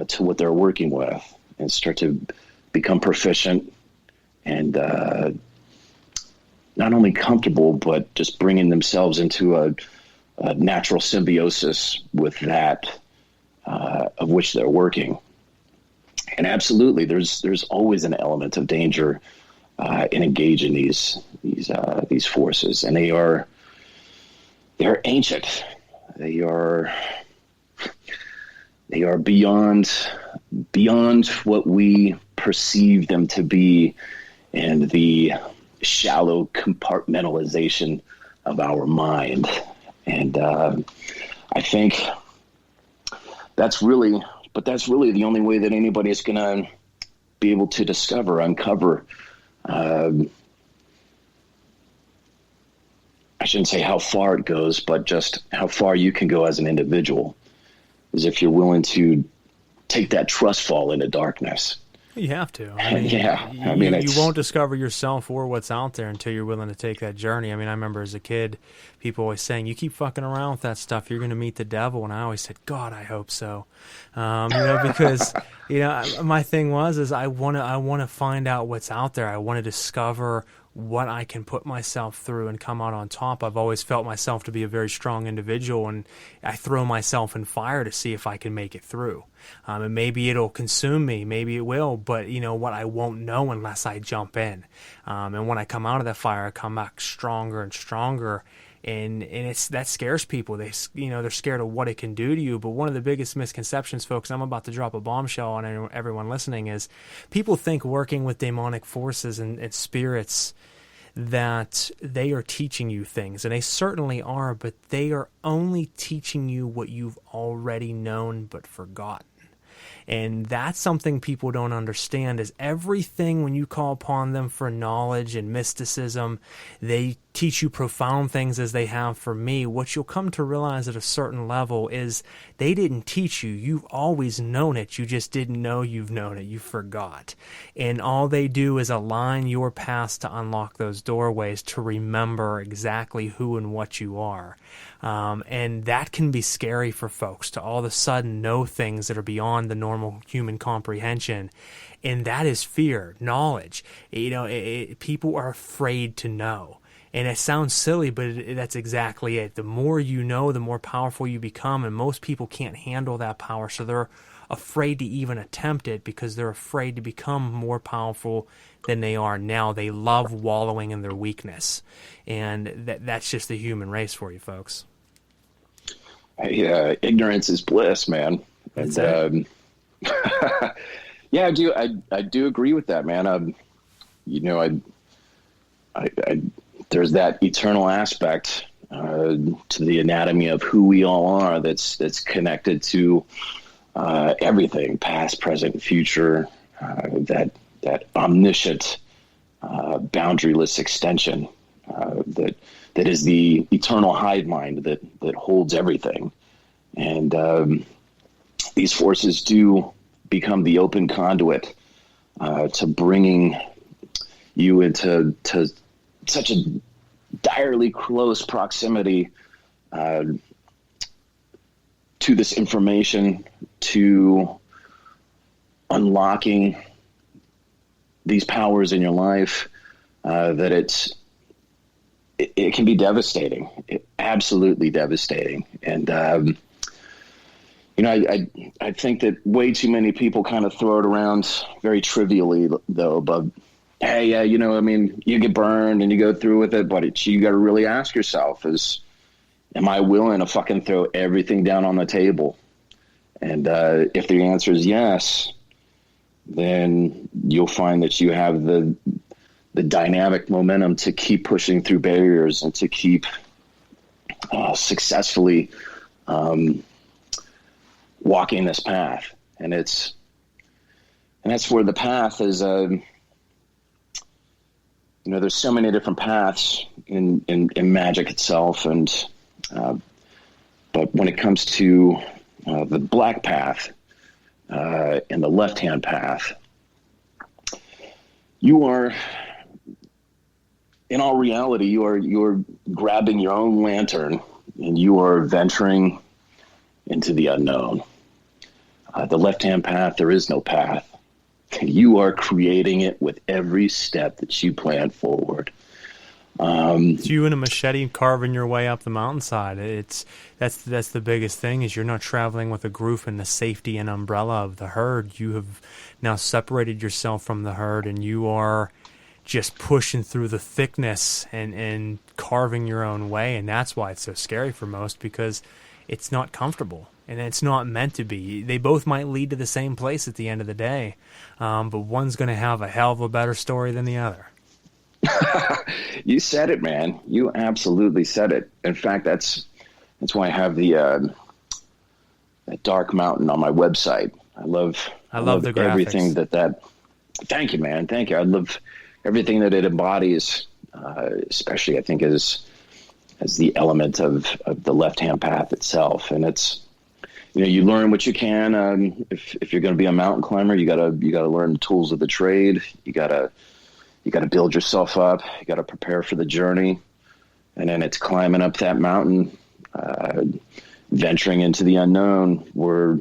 Speaker 4: to what they're working with, and start to become proficient and not only comfortable, but just bringing themselves into a natural symbiosis with that of which they're working. And absolutely, there's always an element of danger in engaging these forces, and they're ancient. They are beyond what we perceive them to be in the shallow compartmentalization of our mind. And I think that's really the only way that anybody is going to be able to uncover. I shouldn't say how far it goes, but just how far you can go as an individual, is if you're willing to take that trust fall into darkness.
Speaker 1: You have to. You won't discover yourself or what's out there until you're willing to take that journey. I mean, I remember as a kid, people always saying, you keep fucking around with that stuff, you're going to meet the devil. And I always said, God, I hope so. Because, my thing is I want to find out what's out there. I want to discover what I can put myself through and come out on top. I've always felt myself to be a very strong individual, and I throw myself in fire to see if I can make it through. And maybe it'll consume me, maybe it will, but you know what, I won't know unless I jump in. And when I come out of that fire, I come back stronger and stronger. And that scares people. They're scared of what it can do to you. But one of the biggest misconceptions, folks, I'm about to drop a bombshell on everyone listening, is people think working with demonic forces and spirits that they are teaching you things, and they certainly are, but they are only teaching you what you've already known but forgotten. And that's something people don't understand, is everything, when you call upon them for knowledge and mysticism, they teach you profound things as they have for me. What you'll come to realize at a certain level is they didn't teach you. You've always known it. You just didn't know you've known it. You forgot. And all they do is align your past to unlock those doorways to remember exactly who and what you are. And that can be scary for folks, to all of a sudden know things that are beyond the normal human comprehension. And that is fear, knowledge. People are afraid to know. And it sounds silly, but that's exactly it. The more you know, the more powerful you become, and most people can't handle that power, so they're afraid to even attempt it because they're afraid to become more powerful than they are now. They love wallowing in their weakness, and that's just the human race for you folks.
Speaker 4: Hey, ignorance is bliss, man.
Speaker 1: That's
Speaker 4: and yeah, I do agree with that, man. You know, I there's that eternal aspect to the anatomy of who we all are that's connected to everything, past, present, future, that omniscient, boundaryless extension that is the eternal hive mind that holds everything. And these forces do become the open conduit to bringing you into such a direly close proximity to this information, to unlocking these powers in your life, that it can be devastating, absolutely devastating. And you know, I think that way too many people kind of throw it around very trivially, though. But hey, yeah, you know, I mean, you get burned and you go through with it, but you got to really ask yourself: am I willing to fucking throw everything down on the table? And if the answer is yes, then you'll find that you have the dynamic momentum to keep pushing through barriers and to keep successfully walking this path. And that's where the path is. You know, there's so many different paths in magic itself, and but when it comes to the black path and the left-hand path, you are, in all reality, you're grabbing your own lantern and you are venturing into the unknown. The left-hand path, there is no path. You are creating it with every step that you plan forward.
Speaker 1: It's you and a machete carving your way up the mountainside. That's the biggest thing, is you're not traveling with a group in the safety and umbrella of the herd. You have now separated yourself from the herd, and you are just pushing through the thickness and carving your own way. And that's why it's so scary for most, because it's not comfortable. And it's not meant to be. They both might lead to the same place at the end of the day, but one's going to have a hell of a better story than the other.
Speaker 4: You said it, man. You absolutely said it. In fact, that's why I have that dark mountain on my website. I love
Speaker 1: the graphics.
Speaker 4: Everything that. Thank you, man. Thank you. I love everything that it embodies, especially I think as the element of the left-hand path itself. And it's, you know, you learn what you can. If you're going to be a mountain climber, you gotta learn the tools of the trade. You gotta build yourself up. You gotta prepare for the journey, and then it's climbing up that mountain, venturing into the unknown. Where, I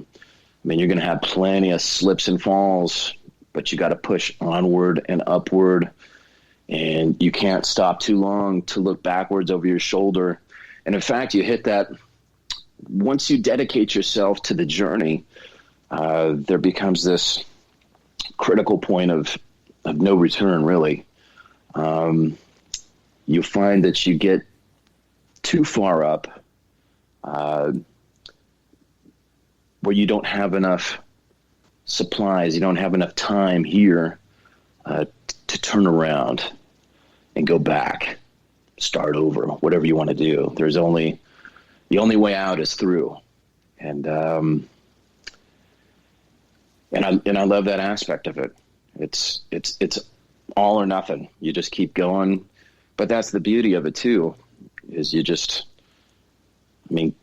Speaker 4: mean, you're going to have plenty of slips and falls, but you got to push onward and upward, and you can't stop too long to look backwards over your shoulder. And in fact, you hit that. Once you dedicate yourself to the journey, there becomes this critical point of no return, really. You find that you get too far up, where you don't have enough supplies, you don't have enough time here to turn around and go back, start over, whatever you want to do. The only way out is through. And I love that aspect of it. It's all or nothing. You just keep going. But that's the beauty of it too, is you just, I mean,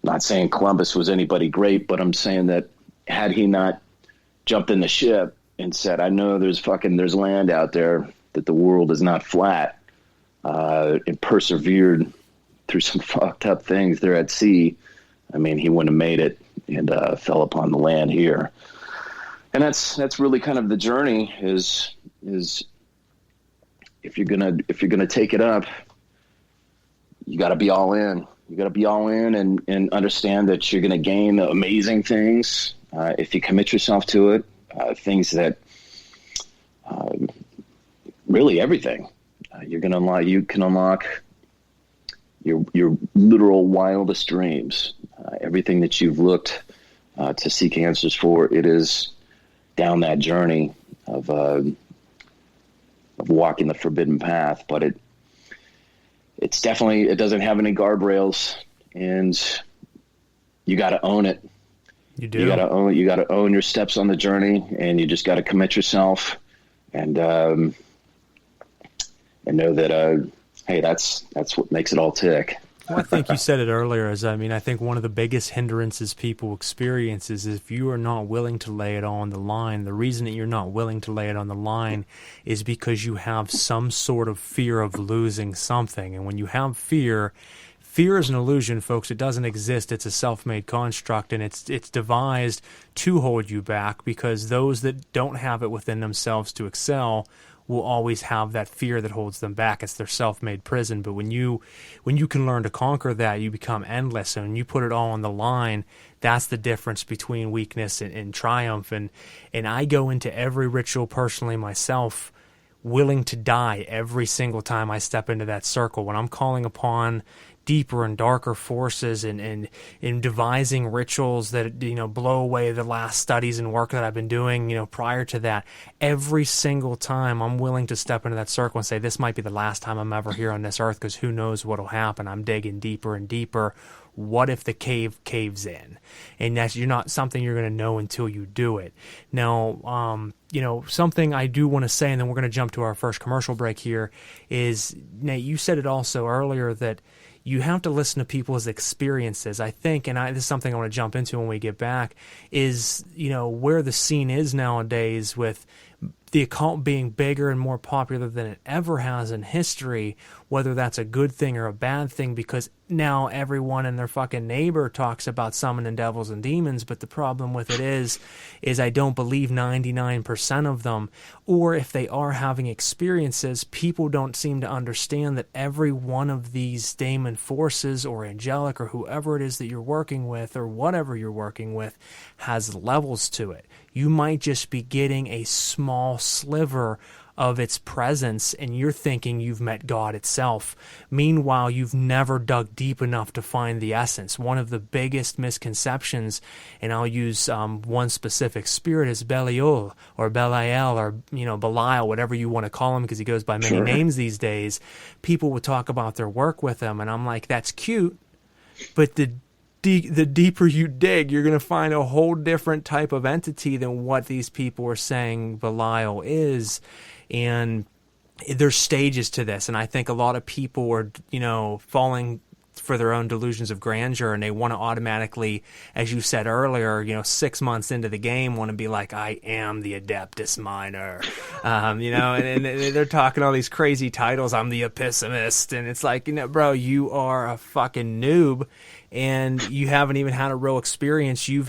Speaker 4: not saying Columbus was anybody great, but I'm saying that had he not jumped in the ship and said, I know there's land out there, that the world is not flat, and persevered through some fucked up things there at sea, I mean, he wouldn't have made it and fell upon the land here. And that's really kind of the journey, is if you're gonna take it up, you got to be all in. You got to be all in and understand that you're going to gain amazing things if you commit yourself to it. Things that really everything you're going to unlock. You can unlock your literal wildest dreams. Everything that you've looked to seek answers for, it is down that journey of walking the forbidden path. But it's definitely, it doesn't have any guardrails, and you got to own it.
Speaker 1: You do.
Speaker 4: You got to own your steps on the journey, and you just got to commit yourself and know that, hey, that's what makes it all tick.
Speaker 1: Well, I think you said it earlier. I think one of the biggest hindrances people experience is if you are not willing to lay it all on the line. The reason that you're not willing to lay it on the line is because you have some sort of fear of losing something. And when you have fear is an illusion, folks. It doesn't exist. It's a self-made construct, and it's devised to hold you back, because those that don't have it within themselves to excel will always have that fear that holds them back. It's their self-made prison. But when you can learn to conquer that, you become endless. And when you put it all on the line, that's the difference between weakness and triumph. And I go into every ritual personally myself willing to die every single time I step into that circle. When I'm calling upon deeper and darker forces and devising rituals that blow away the last studies and work that I've been doing prior to that, every single time I'm willing to step into that circle and say, this might be the last time I'm ever here on this earth, because who knows what'll happen. I'm digging deeper and deeper. What if the cave caves in? And that's something you're going to know until you do it. Now, something I do want to say, and then we're going to jump to our first commercial break here, is, Nate, you said it also earlier, that you have to listen to people's experiences. I think, and this is something I want to jump into when we get back, is, where the scene is nowadays with the occult being bigger and more popular than it ever has in history, whether that's a good thing or a bad thing, because now everyone and their fucking neighbor talks about summoning devils and demons. But the problem with it is I don't believe 99% of them, or if they are having experiences, people don't seem to understand that every one of these daemon forces or angelic or whoever it is that you're working with or whatever you're working with has levels to it. You might just be getting a small sliver of its presence, and you're thinking you've met God itself. Meanwhile, you've never dug deep enough to find the essence. One of the biggest misconceptions, and I'll use one specific spirit, is Belial or Belial or Belial, whatever you want to call him, because he goes by many names these days. People would talk about their work with him, and I'm like, that's cute, but the deeper you dig, you're going to find a whole different type of entity than what these people are saying Belial is. And there's stages to this, and I think a lot of people are, falling for their own delusions of grandeur, and they want to automatically, as you said earlier, 6 months into the game, want to be like, I am the Adeptus Minor, and they're talking all these crazy titles. I'm the Epicimist, and it's like, bro, you are a fucking noob. And you haven't even had a real experience. You've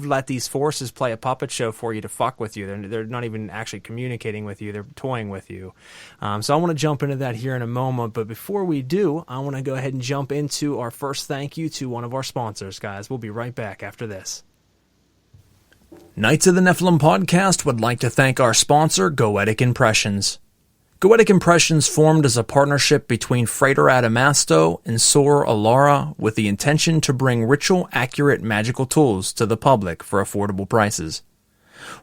Speaker 1: let these forces play a puppet show for you to fuck with you. They're not even actually communicating with you. They're toying with you. So I want to jump into that here in a moment. But before we do, I want to go ahead and jump into our first thank you to one of our sponsors, guys. We'll be right back after this. Knights of the Nephilim podcast would like to thank our sponsor, Goetic Impressions. Goetic Impressions formed as a partnership between Frater Adamastor and Sor Alara with the intention to bring ritual-accurate magical tools to the public for affordable prices.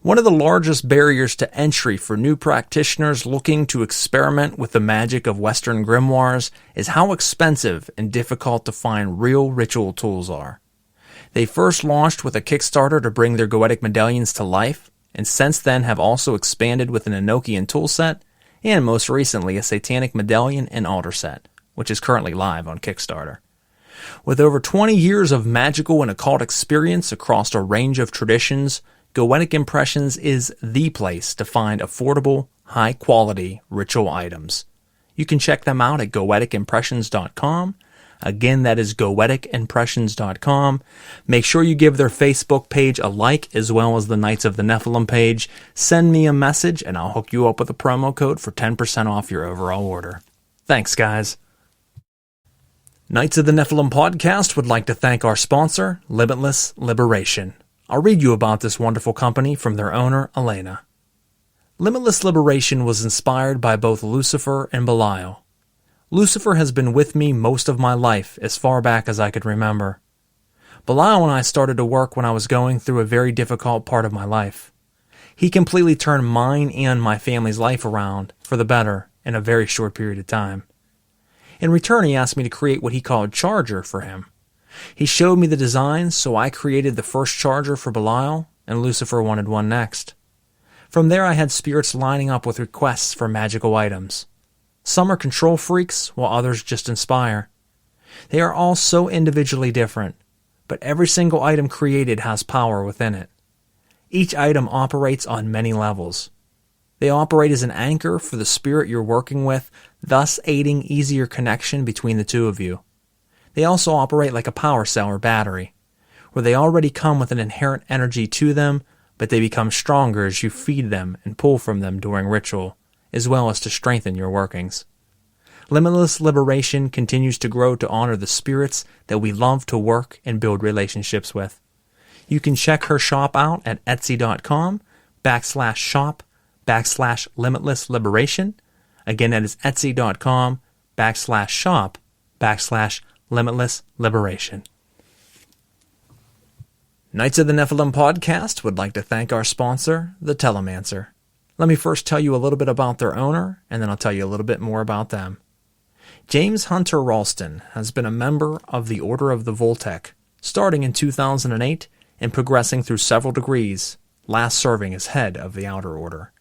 Speaker 1: One of the largest barriers to entry for new practitioners looking to experiment with the magic of Western grimoires is how expensive and difficult to find real ritual tools are. They first launched with a Kickstarter to bring their Goetic medallions to life, and since then have also expanded with an Enochian toolset, and most recently a Satanic medallion and altar set, which is currently live on Kickstarter. With over 20 years of magical and occult experience across a range of traditions, Goetic Impressions is the place to find affordable, high-quality ritual items. You can check them out at goeticimpressions.com. Again, that is goeticimpressions.com. Make sure you give their Facebook page a like, as well as the Knights of the Nephilim page. Send me a message, and I'll hook you up with a promo code for 10% off your overall order. Thanks, guys. Knights of the Nephilim podcast would like to thank our sponsor, Limitless Liberation. I'll read you about this wonderful company from their owner, Elena. Limitless Liberation was inspired by both Lucifer and Belial. Lucifer has been with me most of my life, as far back as I could remember. Belial and I started to work when I was going through a very difficult part of my life. He completely turned mine and my family's life around for the better in a very short period of time. In return, he asked me to create what he called Charger for him. He showed me the designs, so I created the first Charger for Belial, and Lucifer wanted one next. From there, I had spirits lining up with requests for magical items. Some are control freaks, while others just inspire. They are all so individually different, but every single item created has power within it. Each item operates on many levels. They operate as an anchor for the spirit you're working with, thus aiding easier connection between the two of you. They also operate like a power cell or battery, where they already come with an inherent energy to them, but they become stronger as you feed them and pull from them during ritual, as well as to strengthen your workings. Limitless Liberation continues to grow to honor the spirits that we love to work and build relationships with. You can check her shop out at etsy.com/shop/Limitless Liberation. Again, that is etsy.com/shop/Limitless Liberation. Knights of the Nephilim podcast would like to thank our sponsor, the Telemancer. Let me first tell you a little bit about their owner, and then I'll tell you a little bit more about them. James Hunter Ralston has been a member of the Order of the Voltec, starting in 2008 and progressing through several degrees, last serving as head of the Outer Order.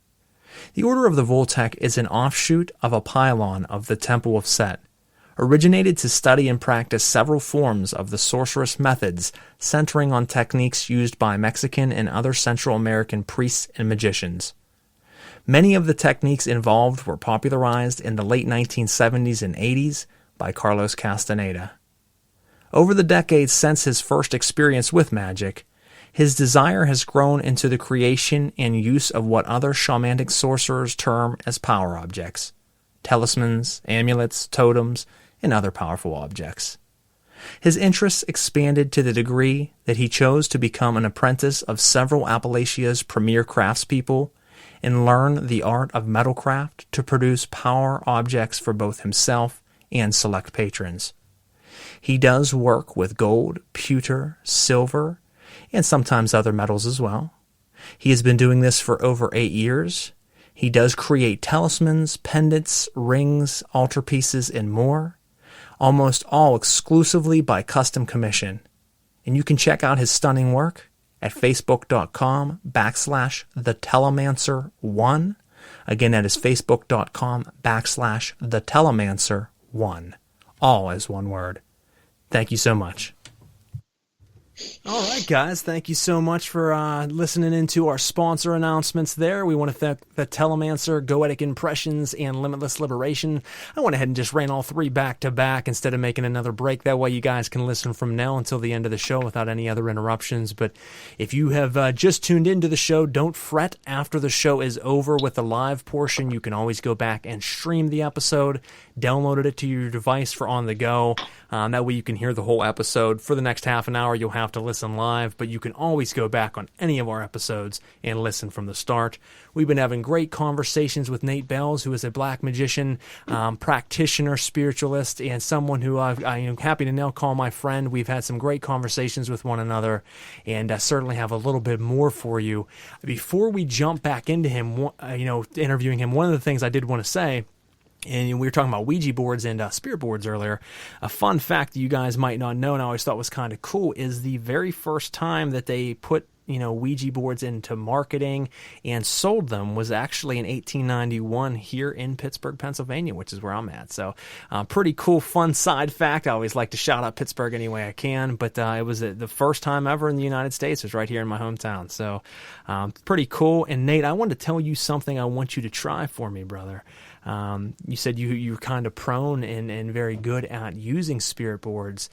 Speaker 1: The Order of the Voltec is an offshoot of a pylon of the Temple of Set, originated to study and practice several forms of the sorceress methods centering on techniques used by Mexican and other Central American priests and magicians. Many of the techniques involved were popularized in the late 1970s and 80s by Carlos Castaneda. Over the decades since his first experience with magic, his desire has grown into the creation and use of what other shamanic sorcerers term as power objects, talismans, amulets, totems, and other powerful objects. His interests expanded to the degree that he chose to become an apprentice of several Appalachia's premier craftspeople and learn the art of metalcraft to produce power objects for both himself and select patrons. He does work with gold, pewter, silver, and sometimes other metals as well. He has been doing this for over 8 years. He does create talismans, pendants, rings, altarpieces, and more, almost all exclusively by custom commission. And you can check out his stunning work at facebook.com/thetelemancer1. Again, that is facebook.com/thetelemancer1. All as one word. Thank you so much. All right, guys. Thank you so much for listening into our sponsor announcements there. We want to thank the Telemancer, Goetic Impressions, and Limitless Liberation. I went ahead and just ran all three back to back instead of making another break. That way you guys can listen from now until the end of the show without any other interruptions. But if you have just tuned into the show, don't fret. After the show is over with the live portion, you can always go back and stream the episode, download it to your device for on the go. That way you can hear the whole episode. For the next half an hour, you'll have to listen live, but you can always go back on any of our episodes and listen from the start. We've been having great conversations with Nate Bales, who is a black magician, practitioner, spiritualist, and someone who I am happy to now call my friend. We've had some great conversations with one another, and I certainly have a little bit more for you. Before we jump back into him, interviewing him, one of the things I did want to say, and we were talking about Ouija boards and spirit boards earlier. A fun fact that you guys might not know, and I always thought was kind of cool, is the very first time that they put Ouija boards into marketing and sold them was actually in 1891 here in Pittsburgh, Pennsylvania, which is where I'm at. So pretty cool, fun side fact. I always like to shout out Pittsburgh any way I can, but it was the first time ever in the United States. It was right here in my hometown. So pretty cool. And Nate, I wanted to tell you something I want you to try for me, brother. You said you're kind of prone and very good at using spirit boards.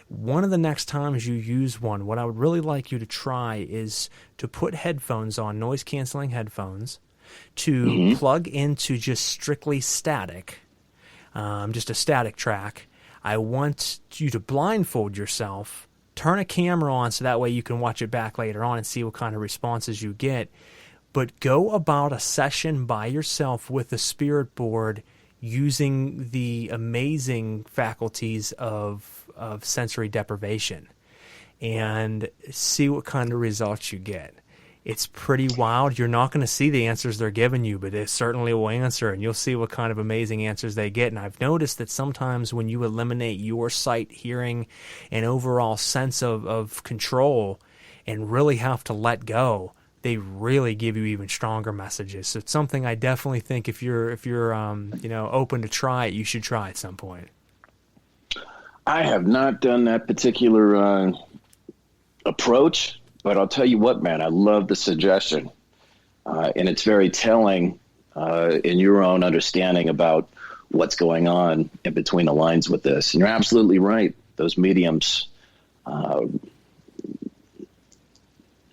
Speaker 1: One of the next times you use one, what I would really like you to try is to put headphones on, noise-canceling headphones, to plug into just strictly static, just a static track. I want you to blindfold yourself, turn a camera on so that way you can watch it back later on and see what kind of responses you get. But go about a session by yourself with the spirit board using the amazing faculties of sensory deprivation and see what kind of results you get. It's pretty wild. You're not going to see the answers they're giving you, but they certainly will answer, and you'll see what kind of amazing answers they get. And I've noticed that sometimes when you eliminate your sight, hearing, and overall sense of control and really have to let go, they really give you even stronger messages. So it's something I definitely think if you're open to try it, you should try at some point.
Speaker 4: I have not done that particular approach, but I'll tell you what, man, I love the suggestion. And it's very telling in your own understanding about what's going on in between the lines with this. And you're absolutely right. Those mediums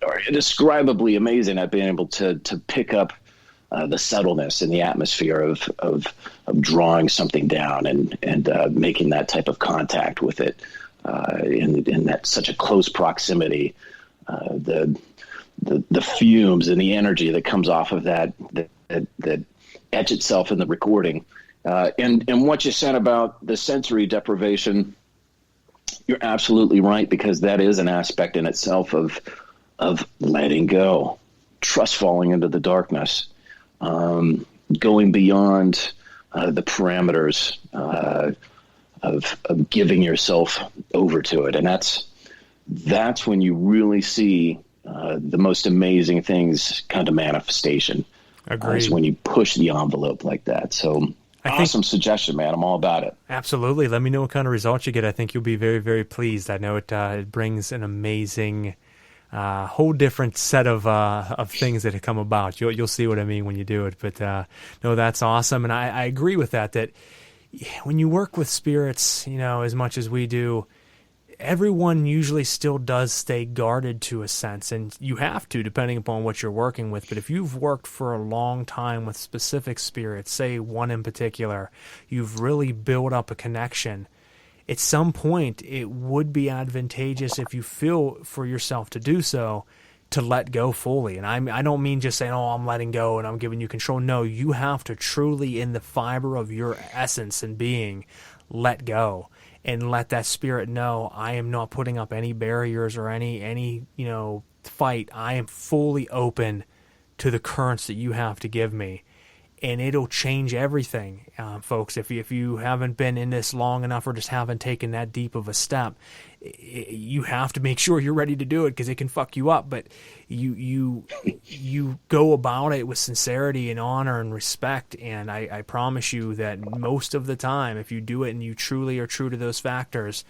Speaker 4: are indescribably amazing at being able to pick up the subtleness in the atmosphere of drawing something down and making that type of contact with it in that such a close proximity. The fumes and the energy that comes off of that etch itself in the recording. And what you said about the sensory deprivation, you're absolutely right, because that is an aspect in itself of letting go, trust falling into the darkness, going beyond the parameters of giving yourself over to it. And that's when you really see the most amazing things come to manifestation.
Speaker 1: Agreed.
Speaker 4: Is when you push the envelope like that. So awesome suggestion, man. I'm all about it.
Speaker 1: Absolutely. Let me know what kind of results you get. I think you'll be very, very pleased. I know it brings an amazing whole different set of things that have come about. You'll see what I mean when you do it. But no, that's awesome. And I agree with that when you work with spirits, as much as we do, everyone usually still does stay guarded to a sense, and you have to, depending upon what you're working with. But if you've worked for a long time with specific spirits, say one in particular, you've really built up a connection. At some point, it would be advantageous, if you feel for yourself to do so, to let go fully. And I don't mean just saying, I'm letting go and I'm giving you control. No, you have to truly, in the fiber of your essence and being, let go and let that spirit know, I am not putting up any barriers or any fight. I am fully open to the currents that you have to give me. And it'll change everything, folks. If you haven't been in this long enough or just haven't taken that deep of a step, you have to make sure you're ready to do it, because it can fuck you up. But you go about it with sincerity and honor and respect, and I promise you that most of the time, if you do it and you truly are true to those factors,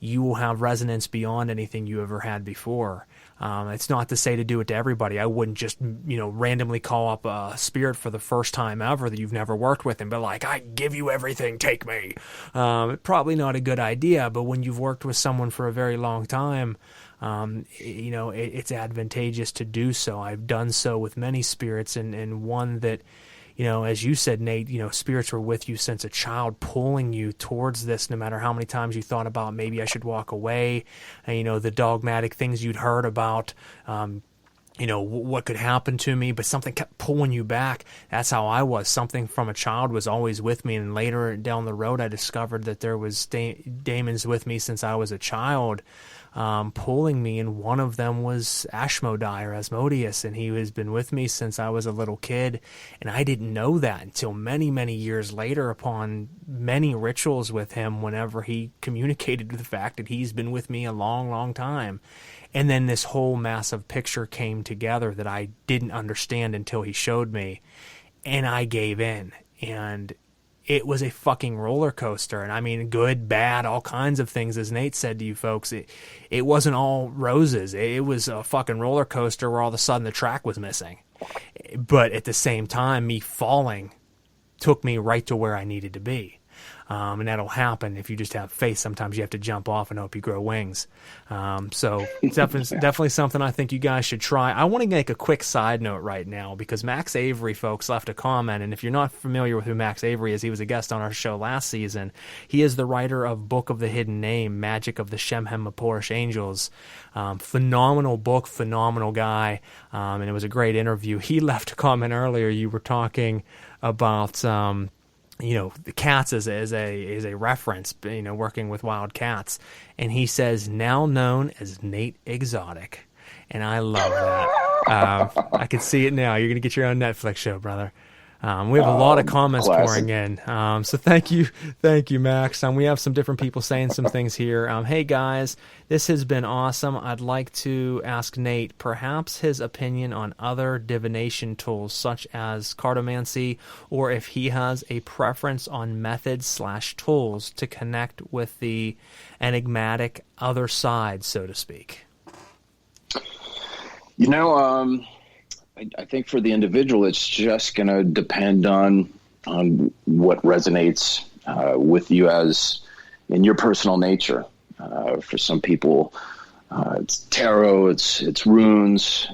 Speaker 1: you will have resonance beyond anything you ever had before. It's not to say to do it to everybody. I wouldn't just, randomly call up a spirit for the first time ever that you've never worked with and be like, I give you everything, take me. Probably not a good idea, but when you've worked with someone for a very long time, it's advantageous to do so. I've done so with many spirits, and one that, as you said, Nate, spirits were with you since a child, pulling you towards this, no matter how many times you thought about maybe I should walk away, and, the dogmatic things you'd heard about, what could happen to me, but something kept pulling you back. That's how I was. Something from a child was always with me, and later down the road I discovered that there was demons with me since I was a child. pulling me, and one of them was Ashmodai or Asmodeus, and he has been with me since I was a little kid, and I didn't know that until many, many years later upon many rituals with him whenever he communicated the fact that he's been with me a long, long time. And then this whole massive picture came together that I didn't understand until he showed me, and I gave in, and it was a fucking roller coaster. And I mean, good, bad, all kinds of things. As Nate said to you folks, it wasn't all roses. It was a fucking roller coaster where all of a sudden the track was missing. But at the same time, me falling took me right to where I needed to be. And that'll happen if you just have faith. Sometimes you have to jump off and hope you grow wings. So it's definitely something I think you guys should try. I want to make a quick side note right now because Max Avery, folks, left a comment. And if you're not familiar with who Max Avery is, he was a guest on our show last season. He is the writer of Book of the Hidden Name, Magic of the Shemhem Maporish Angels. Phenomenal book, phenomenal guy. And it was a great interview. He left a comment earlier. You were talking about... the cats as a reference, working with wild cats. And he says, now known as Nate Exotic. And I love that. I can see it now. You're going to get your own Netflix show, brother. We have a lot of comments pouring in. So thank you, Max. We have some different people saying some things here. Hey, guys, this has been awesome. I'd like to ask Nate perhaps his opinion on other divination tools such as cartomancy, or if he has a preference on methods/tools to connect with the enigmatic other side, so to speak.
Speaker 4: I think for the individual, it's just going to depend on what resonates with you as in your personal nature. For some people, it's tarot, it's runes.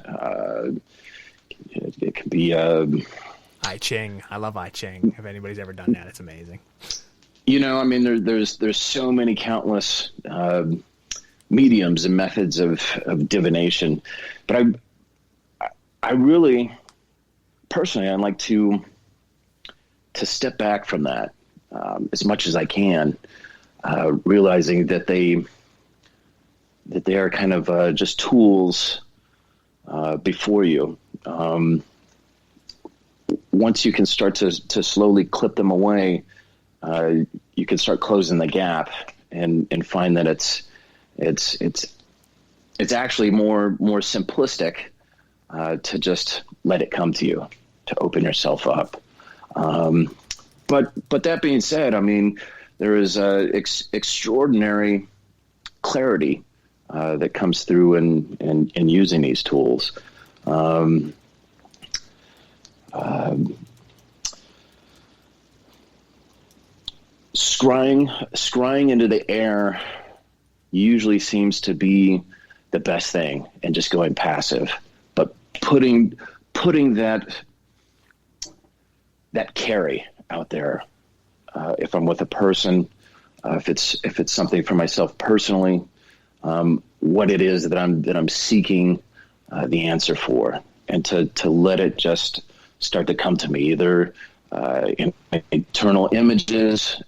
Speaker 4: It can be
Speaker 1: I Ching. I love I Ching. If anybody's ever done that, it's amazing.
Speaker 4: There's so many countless mediums and methods of divination, but I really, personally, I'd like to step back from that as much as I can, realizing that they are kind of just tools before you. Once you can start to slowly clip them away, you can start closing the gap and find that it's actually more simplistic. To just let it come to you, to open yourself up. But that being said, there is extraordinary clarity that comes through in using these tools. Scrying into the air usually seems to be the best thing, and just going passive. But putting that carry out there, if I'm with a person, if it's something for myself personally, what it is that I'm seeking the answer for, and to let it just start to come to me, either in internal images,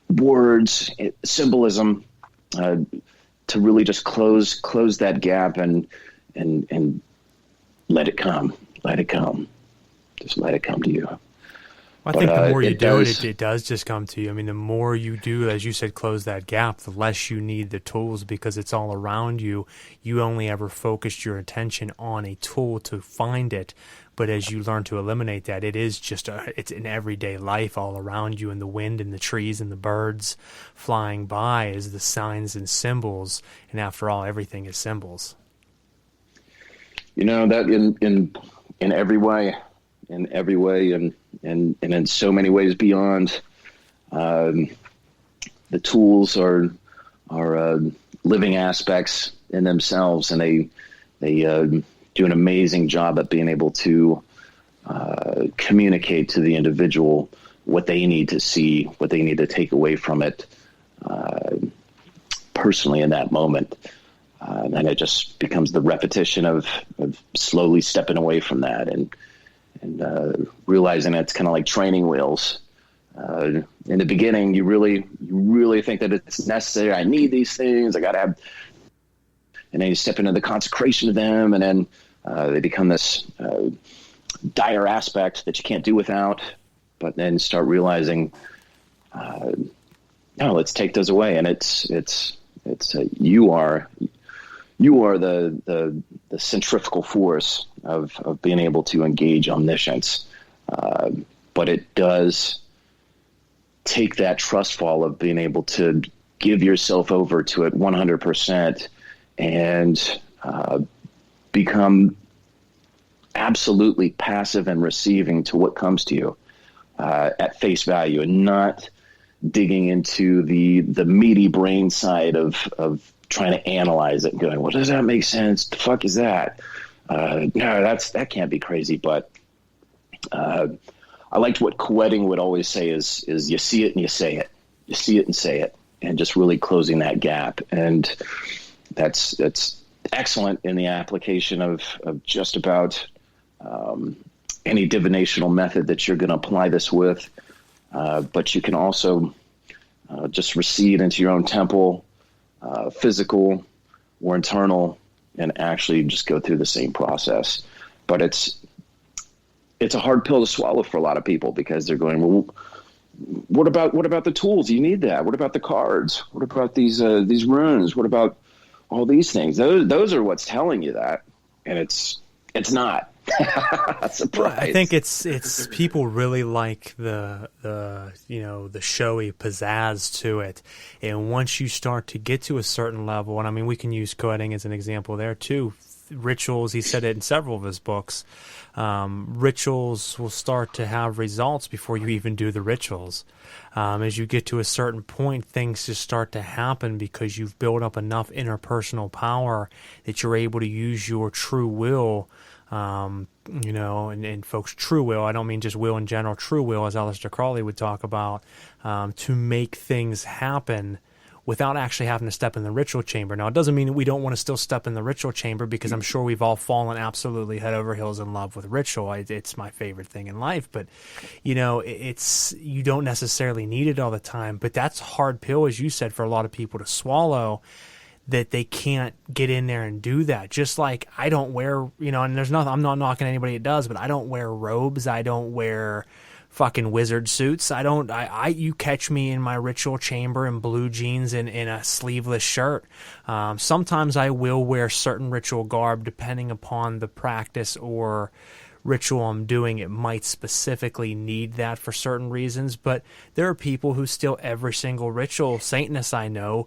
Speaker 4: words, symbolism, to really just close that gap and let it come. Just let it come to you.
Speaker 1: I think the more you do it does just come to you. The more you do, as you said, close that gap, the less you need the tools because it's all around you. You only ever focused your attention on a tool to find it. But as you learn to eliminate that, it's in everyday life all around you, and the wind and the trees and the birds flying by is the signs and symbols. And after all, everything is symbols.
Speaker 4: That in every way, and in so many ways beyond, the tools are living aspects in themselves, and they do an amazing job at being able to communicate to the individual what they need to see, what they need to take away from it personally in that moment. And it just becomes the repetition of slowly stepping away from that and realizing it's kind of like training wheels. In the beginning, you really think that it's necessary. I need these things. I got to have, and then you step into the consecration of them, and then they become this dire aspect that you can't do without. But then start realizing, no, let's take those away, and it's you are the centrifugal force of being able to engage omniscience. But it does take that trust fall of being able to give yourself over to it 100% and become absolutely passive and receiving to what comes to you at face value, and not digging into the meaty brain side of trying to analyze it and going, well, does that make sense? The fuck is that? No, that can't be crazy. But I liked what Quetting would always say is you see it and you say it. You see it and say it, and just really closing that gap. And that's excellent in the application of just about any divinational method that you're going to apply this with. But you can also just recede into your own temple, physical or internal, and actually just go through the same process. But it's a hard pill to swallow for a lot of people, because they're going, well, what about the tools? You need that. What about the cards? What about these runes? What about all these things? Those are what's telling you that, and it's not. Surprise.
Speaker 1: I think it's people really like the showy pizzazz to it, and once you start to get to a certain level, and I mean we can use coding as an example there too. Rituals, he said it in several of his books. Rituals will start to have results before you even do the rituals. As you get to a certain point, things just start to happen because you've built up enough interpersonal power that you're able to use your true will. And folks, true will, I don't mean just will in general, true will, as Aleister Crowley would talk about, to make things happen without actually having to step in the ritual chamber. Now, it doesn't mean that we don't want to still step in the ritual chamber, because I'm sure we've all fallen absolutely head over heels in love with ritual. It's my favorite thing in life, but you don't necessarily need it all the time. But that's a hard pill, as you said, for a lot of people to swallow, that they can't get in there and do that. Just like I don't wear, and there's nothing, I'm not knocking anybody that does, but I don't wear robes. I don't wear fucking wizard suits. You catch me in my ritual chamber in blue jeans and in a sleeveless shirt. Sometimes I will wear certain ritual garb depending upon the practice or ritual I'm doing. It might specifically need that for certain reasons, but there are people who still, every single ritual, Satanists I know,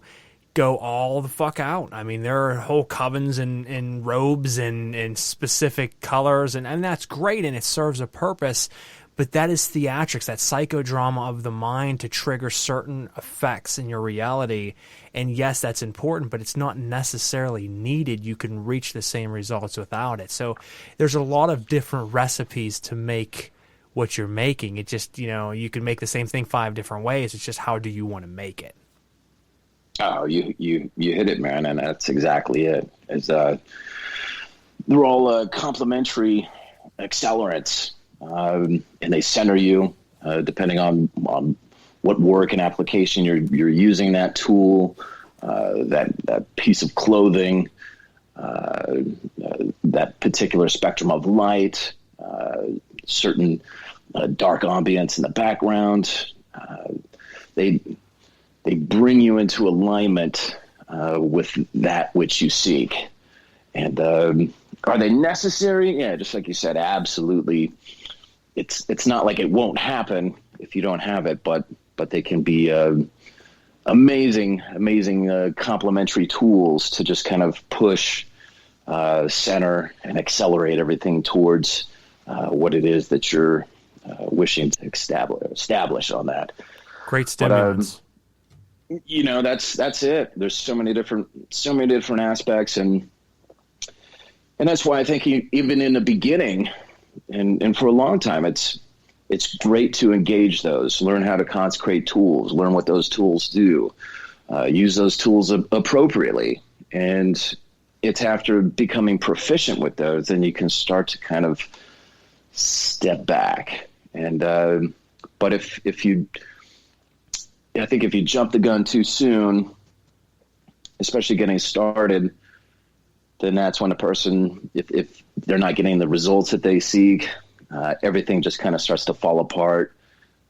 Speaker 1: go all the fuck out. I mean, there are whole covens and robes and specific colors, and that's great, and it serves a purpose. But that is theatrics, that psychodrama of the mind to trigger certain effects in your reality. And yes, that's important, but it's not necessarily needed. You can reach the same results without it. So there's a lot of different recipes to make what you're making. It just, you can make the same thing 5 different ways. It's just, how do you want to make it?
Speaker 4: Oh, you hit it, man, and that's exactly it. They're all complementary accelerants. And they center you depending on what work and application you're using that tool, that piece of clothing, that particular spectrum of light, certain dark ambience in the background. They bring you into alignment with that which you seek. And are they necessary? Yeah, just like you said, absolutely. It's not like it won't happen if you don't have it, but they can be amazing complementary tools to just kind of push, center, and accelerate everything towards what it is that you're wishing to establish on that.
Speaker 1: Great stimulants.
Speaker 4: That's it. There's so many different aspects, and that's why I think even in the beginning, and for a long time, it's great to engage those, learn how to consecrate tools, learn what those tools do, use those tools appropriately. And it's after becoming proficient with those, then you can start to kind of step back. And but But I think if you jump the gun too soon, especially getting started, then that's when a person, if they're not getting the results that they seek, everything just kind of starts to fall apart.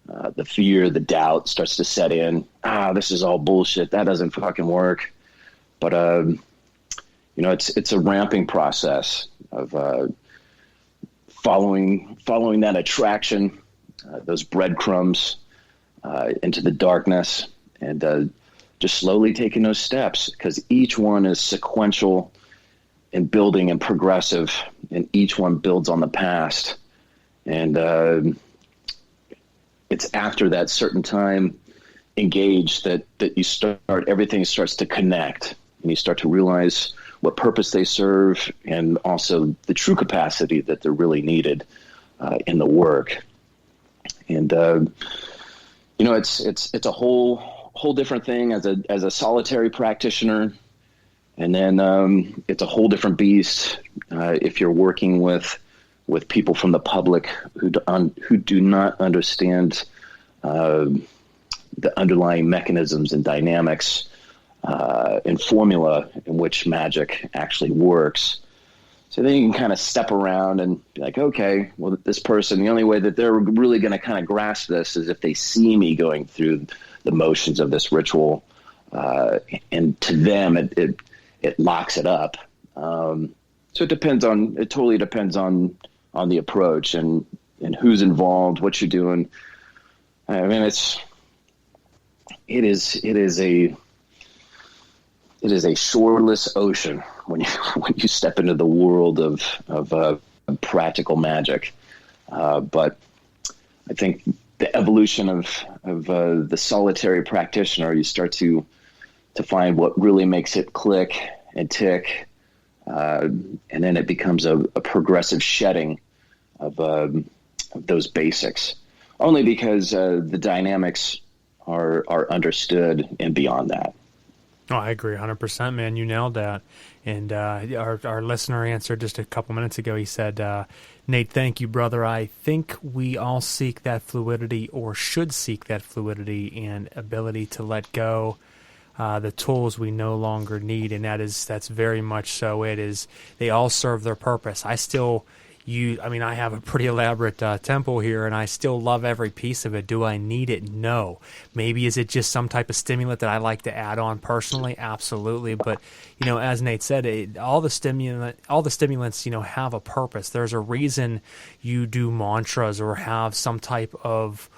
Speaker 4: The fear, the doubt starts to set in. This is all bullshit. That doesn't fucking work. But, it's a ramping process of following that attraction, those breadcrumbs into the darkness, and just slowly taking those steps, because each one is sequential and building and progressive, and each one builds on the past. And it's after that certain time engaged that you start, everything starts to connect, and you start to realize what purpose they serve, and also the true capacity that they're really needed in the work. And it's a whole different thing as a solitary practitioner, and then it's a whole different beast if you're working with people from the public who do not understand the underlying mechanisms and dynamics and formula in which magic actually works. So then you can kind of step around and be like, okay, well, this person, the only way that they're really going to kind of grasp this is if they see me going through the motions of this ritual, and to them it locks it up. So it totally depends on the approach and who's involved, what you're doing. I mean, it is a shoreless ocean when you step into the world of practical magic. But I think the evolution of the solitary practitioner, you start to find what really makes it click and tick, and then it becomes a progressive shedding of those basics, only because the dynamics are understood and beyond that.
Speaker 1: Oh, I agree 100%, man. You nailed that. And our listener answered just a couple minutes ago. He said, Nate, thank you, brother. I think we all seek that fluidity, or should seek that fluidity and ability to let go the tools we no longer need. And that's very much so. It is. They all serve their purpose. I have a pretty elaborate temple here, and I still love every piece of it. Do I need it? No. Maybe is it just some type of stimulant that I like to add on personally? Absolutely. But, as Nate said, all the stimulants, have a purpose. There's a reason you do mantras or have some type of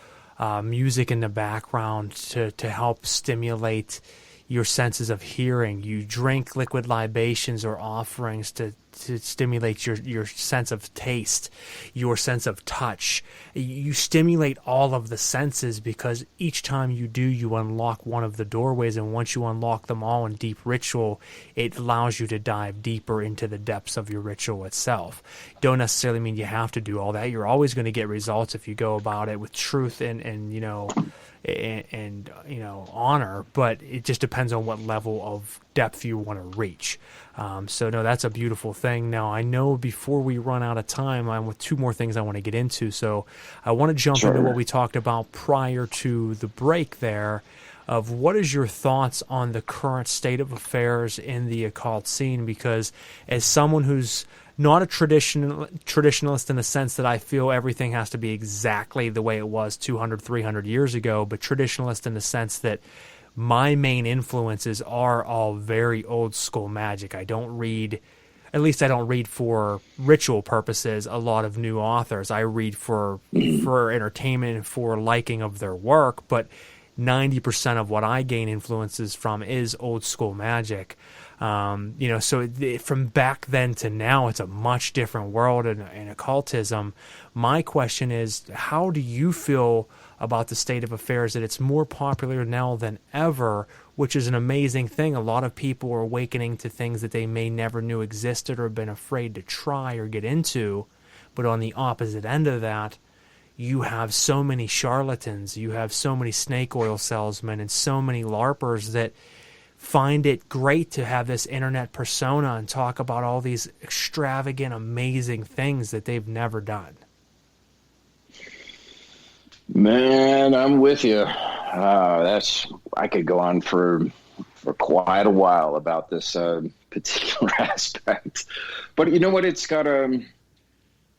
Speaker 1: music in the background to help stimulate your senses of hearing. You drink liquid libations or offerings to stimulate your sense of taste, your sense of touch. You stimulate all of the senses, because each time you do, you unlock one of the doorways, and once you unlock them all in deep ritual, it allows you to dive deeper into the depths of your ritual itself. Don't necessarily mean you have to do all that. You're always going to get results if you go about it with truth and honor, but it just depends on what level of depth you want to reach. So no, that's a beautiful thing. Now, I know before we run out of time, I'm with two more things I want to get into. So I want to jump into what we talked about prior to the break there, of what is your thoughts on the current state of affairs in the occult scene? Because as someone who's not a traditionalist in the sense that I feel everything has to be exactly the way it was 200, 300 years ago, but traditionalist in the sense that my main influences are all very old school magic. I don't read for ritual purposes a lot of new authors. I read for entertainment and for liking of their work, but 90% of what I gain influences from is old school magic. So from back then to now, it's a much different world in occultism. My question is, how do you feel about the state of affairs, that it's more popular now than ever, which is an amazing thing? A lot of people are awakening to things that they may never knew existed or been afraid to try or get into. But on the opposite end of that, you have so many charlatans, you have so many snake oil salesmen, and so many LARPers that find it great to have this internet persona and talk about all these extravagant, amazing things that they've never done.
Speaker 4: Man, I'm with you. I could go on for quite a while about this particular aspect, but you know what? It's got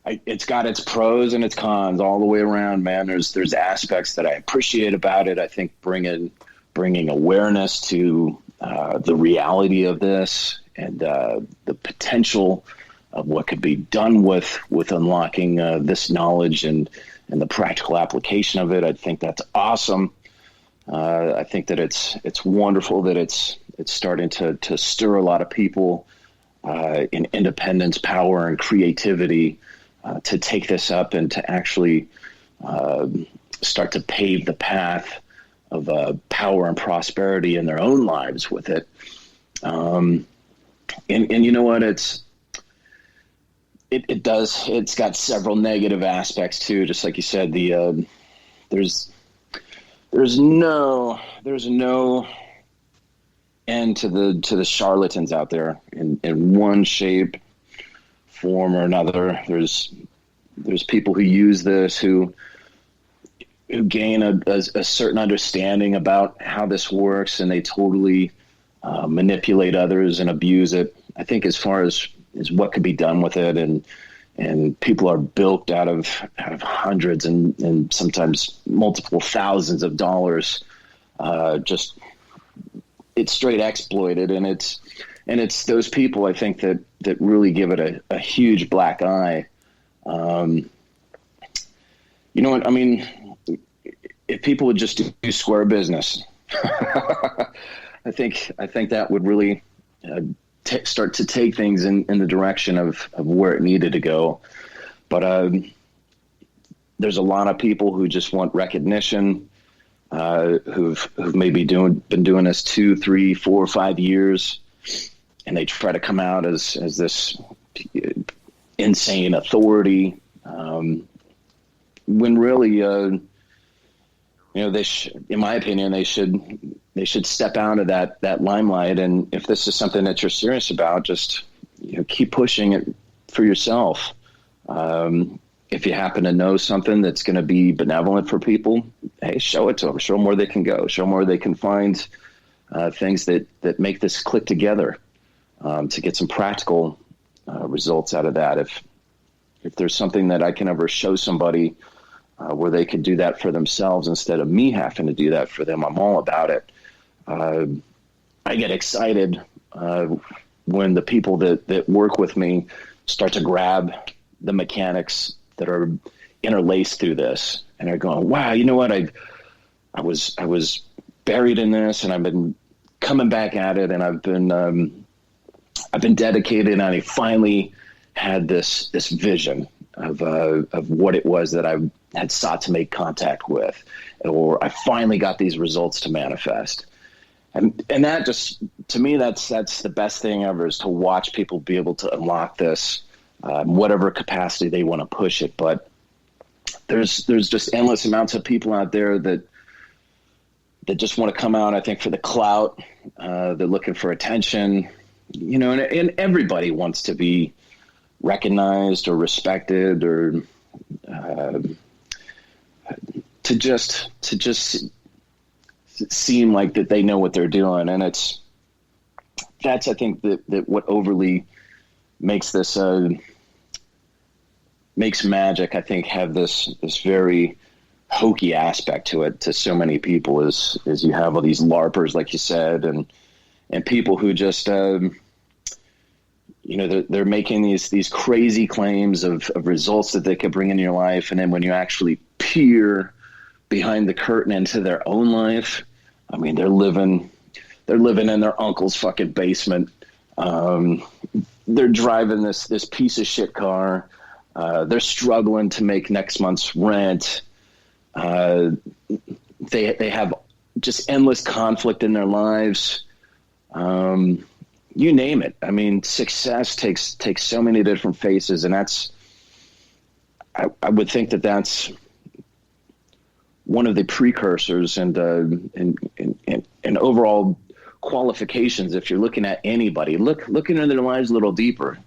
Speaker 4: its pros and its cons all the way around, man. There's aspects that I appreciate about it. I think bringing awareness to the reality of this and the potential of what could be done with unlocking this knowledge and the practical application of it. I think that's awesome. I think that it's wonderful that it's starting to stir a lot of people in independence, power, and creativity to take this up and to actually start to pave the path of power and prosperity in their own lives with it. And you know what? It's got several negative aspects too. Just like you said, there's no end to the charlatans out there in one shape, form, or another. There's people who use this who gain a certain understanding about how this works, and they totally manipulate others and abuse it. I think as far as what could be done with it, and people are bilked out of hundreds and sometimes multiple thousands of dollars. Just it's straight exploited, and it's those people, I think, that really give it a huge black eye. You know what I mean? If people would just do square business, I think that would really start to take things in the direction of where it needed to go. But there's a lot of people who just want recognition, who've maybe been doing this 2, 3, 4, 5 years, and they try to come out as this insane authority, when really, in my opinion, they should step out of that limelight. And if this is something that you're serious about, just keep pushing it for yourself. If you happen to know something that's going to be benevolent for people, hey, show it to them. Show them where they can go. Show them where they can find things that make this click together, to get some practical results out of that. If there's something that I can ever show somebody where they could do that for themselves instead of me having to do that for them, I'm all about it. I get excited when the people that work with me start to grab the mechanics that are interlaced through this, and they're going, wow, you know what? I was buried in this, and I've been coming back at it, and I've been dedicated, and I finally had this vision of what it was that I had sought to make contact with, or I finally got these results to manifest. And that just, to me, that's the best thing ever, is to watch people be able to unlock this, whatever capacity they want to push it. But there's just endless amounts of people out there that just want to come out, I think, for the clout. They're looking for attention, and everybody wants to be recognized or respected, or to just seem like that they know what they're doing. And that's I think that what overly makes this makes magic, I think, have this very hokey aspect to it to so many people, is you have all these LARPers, like you said, and people who just they're making these crazy claims of results that they could bring in your life, and then when you actually peer behind the curtain into their own life, I mean, they're living in their uncle's fucking basement. They're driving this piece of shit car. They're struggling to make next month's rent. They have just endless conflict in their lives. You name it. I mean, success takes so many different faces, and I would think that's one of the precursors and overall qualifications. If you're looking at anybody, look into their lives a little deeper.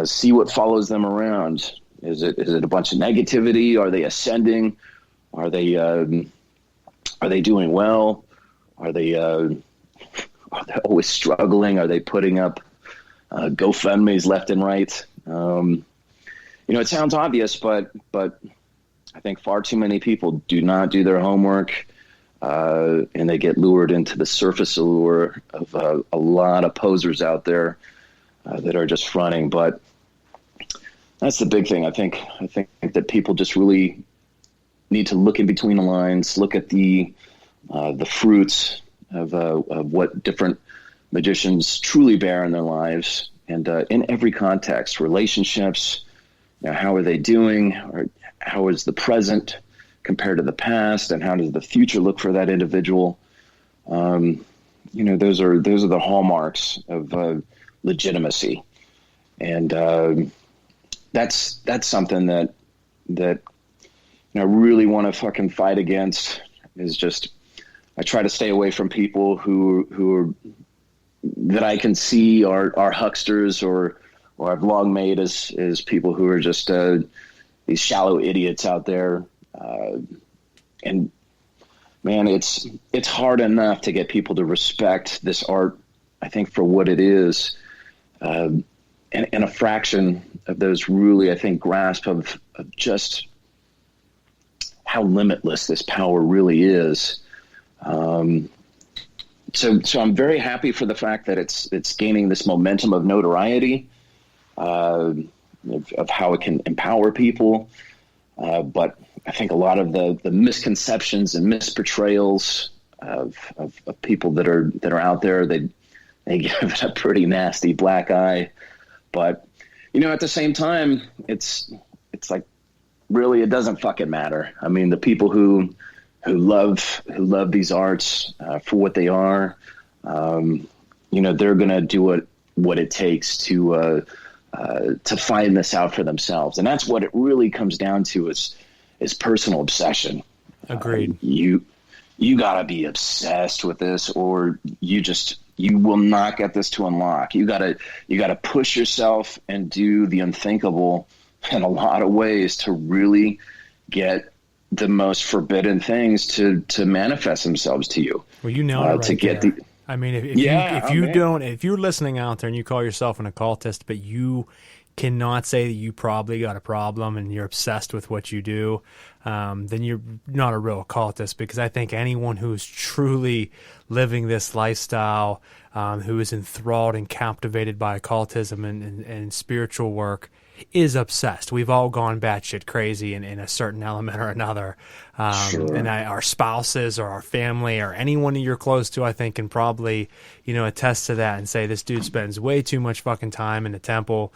Speaker 4: See what follows them around. Is it a bunch of negativity? Are they ascending? Are they doing well? Are they always struggling? Are they putting up GoFundMes left and right? It sounds obvious, but I think far too many people do not do their homework, and they get lured into the surface allure of a lot of posers out there that are just fronting. But that's the big thing. I think that people just really need to look in between the lines, look at the fruits of what different magicians truly bear in their lives, and in every context, relationships. How are they doing? Or how is the present compared to the past, and how does the future look for that individual? Those are the hallmarks of legitimacy, and that's something that I really want to fucking fight against. Is just I try to stay away from people who are that I can see are hucksters or I've long made as people who are just these shallow idiots out there. And man, it's hard enough to get people to respect this art, I think, for what it is. And a fraction of those really, I think, grasp of just how limitless this power really is. So I'm very happy for the fact that it's gaining this momentum of notoriety, of how it can empower people. But I think a lot of the misconceptions and misportrayals of people that are out there, they give it a pretty nasty black eye. But at the same time, it's like, really, it doesn't fucking matter. I mean, the people who love these arts for what they are, they're gonna do what it takes to find this out for themselves, and that's what it really comes down to is personal obsession.
Speaker 1: Agreed.
Speaker 4: You gotta be obsessed with this, or you will not get this to unlock. You gotta push yourself and do the unthinkable in a lot of ways to really get the most forbidden things to manifest themselves to you.
Speaker 1: Well, you know, right
Speaker 4: to get
Speaker 1: there. I mean, if you're listening out there and you call yourself an occultist, but you cannot say that you probably got a problem and you're obsessed with what you do, then you're not a real occultist, because I think anyone who's truly living this lifestyle, who is enthralled and captivated by occultism and spiritual work, is obsessed. We've all gone batshit crazy in a certain element or another.
Speaker 4: Sure.
Speaker 1: And our spouses or our family or anyone that you're close to, I think, can probably, attest to that and say, this dude spends way too much fucking time in the temple.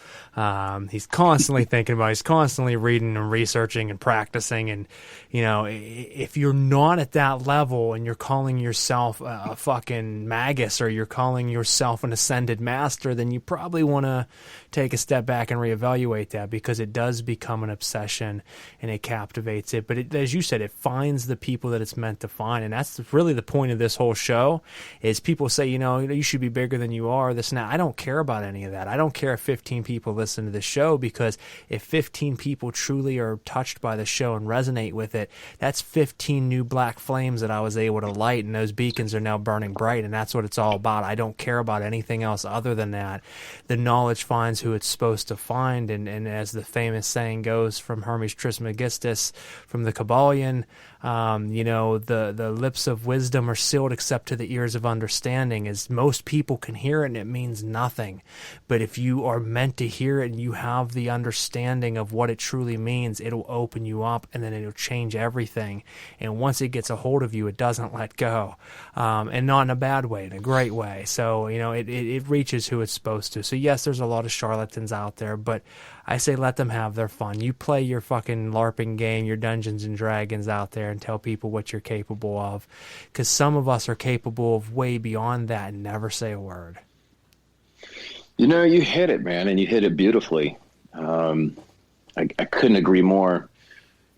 Speaker 1: He's constantly thinking about it. He's constantly reading and researching and practicing. And, if you're not at that level and you're calling yourself a fucking magus, or you're calling yourself an ascended master, then you probably want to take a step back and reevaluate that, because it does become an obsession and it captivates it. But as you said, it finds the people that it's meant to find. And that's really the point of this whole show, is people say, you should be bigger than you are, this and that. I don't care about any of that. I don't care if 15 people listen to the show, because if 15 people truly are touched by the show and resonate with it, that's 15 new black flames that I was able to light, and those beacons are now burning bright. And that's what it's all about. I don't care about anything else other than that. The knowledge finds who it's supposed to find, and as the famous saying goes from Hermes Trismegistus, from the Kabbalion, the lips of wisdom are sealed except to the ears of understanding, as most people can hear it and it means nothing. But if you are meant to hear it and you have the understanding of what it truly means, it'll open you up, and then it'll change everything. And once it gets a hold of you, it doesn't let go, and not in a bad way, in a great way. So it reaches who it's supposed to. So yes, there's a lot of charlatans out there, but I say let them have their fun. You play your fucking LARPing game, your Dungeons and Dragons out there, and tell people what you're capable of, because some of us are capable of way beyond that and never say a word.
Speaker 4: You hit it, man, and you hit it beautifully. I couldn't agree more.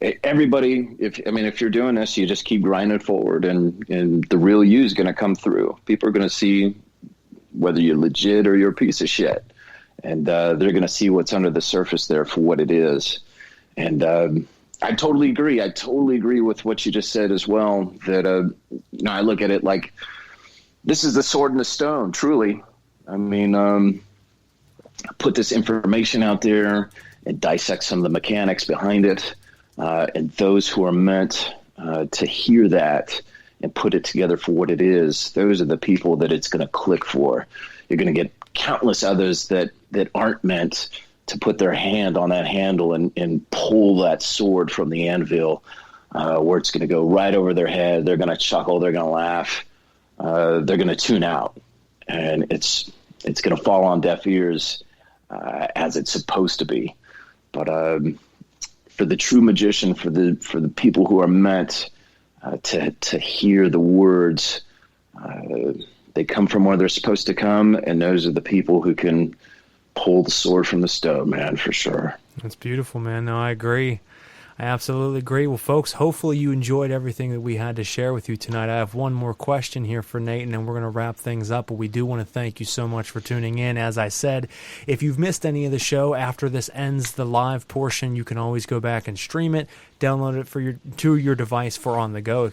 Speaker 4: Everybody, if you're doing this, you just keep grinding forward, and the real you is going to come through. People are going to see whether you're legit or you're a piece of shit. And they're going to see what's under the surface there for what it is. And I totally agree. I totally agree with what you just said as well, that, I look at it like this is the sword and the stone, truly. I mean, put this information out there and dissect some of the mechanics behind it. And those who are meant to hear that and put it together for what it is, those are the people that it's going to click for. You're going to get countless others that aren't meant to put their hand on that handle and pull that sword from the anvil, where it's going to go right over their head. They're going to chuckle. They're going to laugh. They're going to tune out. And it's going to fall on deaf ears as it's supposed to be. But for the true magician, for the people who are meant to hear the words, they come from where they're supposed to come, and those are the people who can pull the sword from the stone, man, for sure.
Speaker 1: That's beautiful, man. No, I agree. I absolutely agree. Well, folks, hopefully you enjoyed everything that we had to share with you tonight. I have one more question here for Nate, and then we're going to wrap things up. But we do want to thank you so much for tuning in. As I said, if you've missed any of the show after this ends the live portion, you can always go back and stream it. Download it to your device for on the go.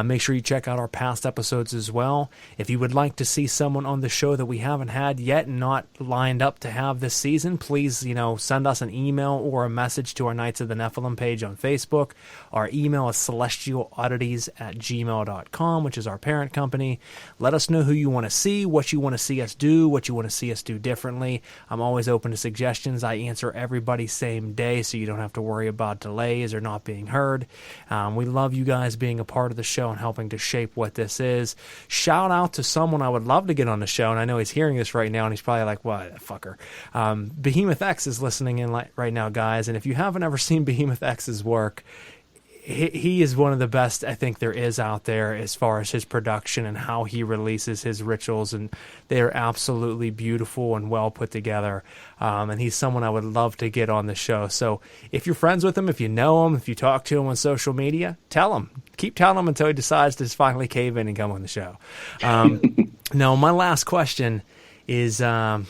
Speaker 1: Make sure you check out our past episodes as well. If you would like to see someone on the show that we haven't had yet and not lined up to have this season, please, send us an email or a message to our Knights of the Nephilim page on Facebook. Our email is celestialaddities@gmail.com, which is our parent company. Let us know who you want to see, what you want to see us do, what you want to see us do differently. I'm always open to suggestions. I answer everybody same day, so you don't have to worry about delays or not being heard. We love you guys being a part of the show and helping to shape what this is. Shout out to someone I would love to get on the show, and I know he's hearing this right now, and he's probably like, what, fucker. Behemoth X is listening in right now, guys, and if you haven't ever seen Behemoth X's work, he is one of the best I think there is out there as far as his production and how he releases his rituals, and they are absolutely beautiful and well put together. And he's someone I would love to get on the show. So if you're friends with him, if you know him, if you talk to him on social media, tell him. Keep telling him until he decides to finally cave in and come on the show. Now, my last question is, if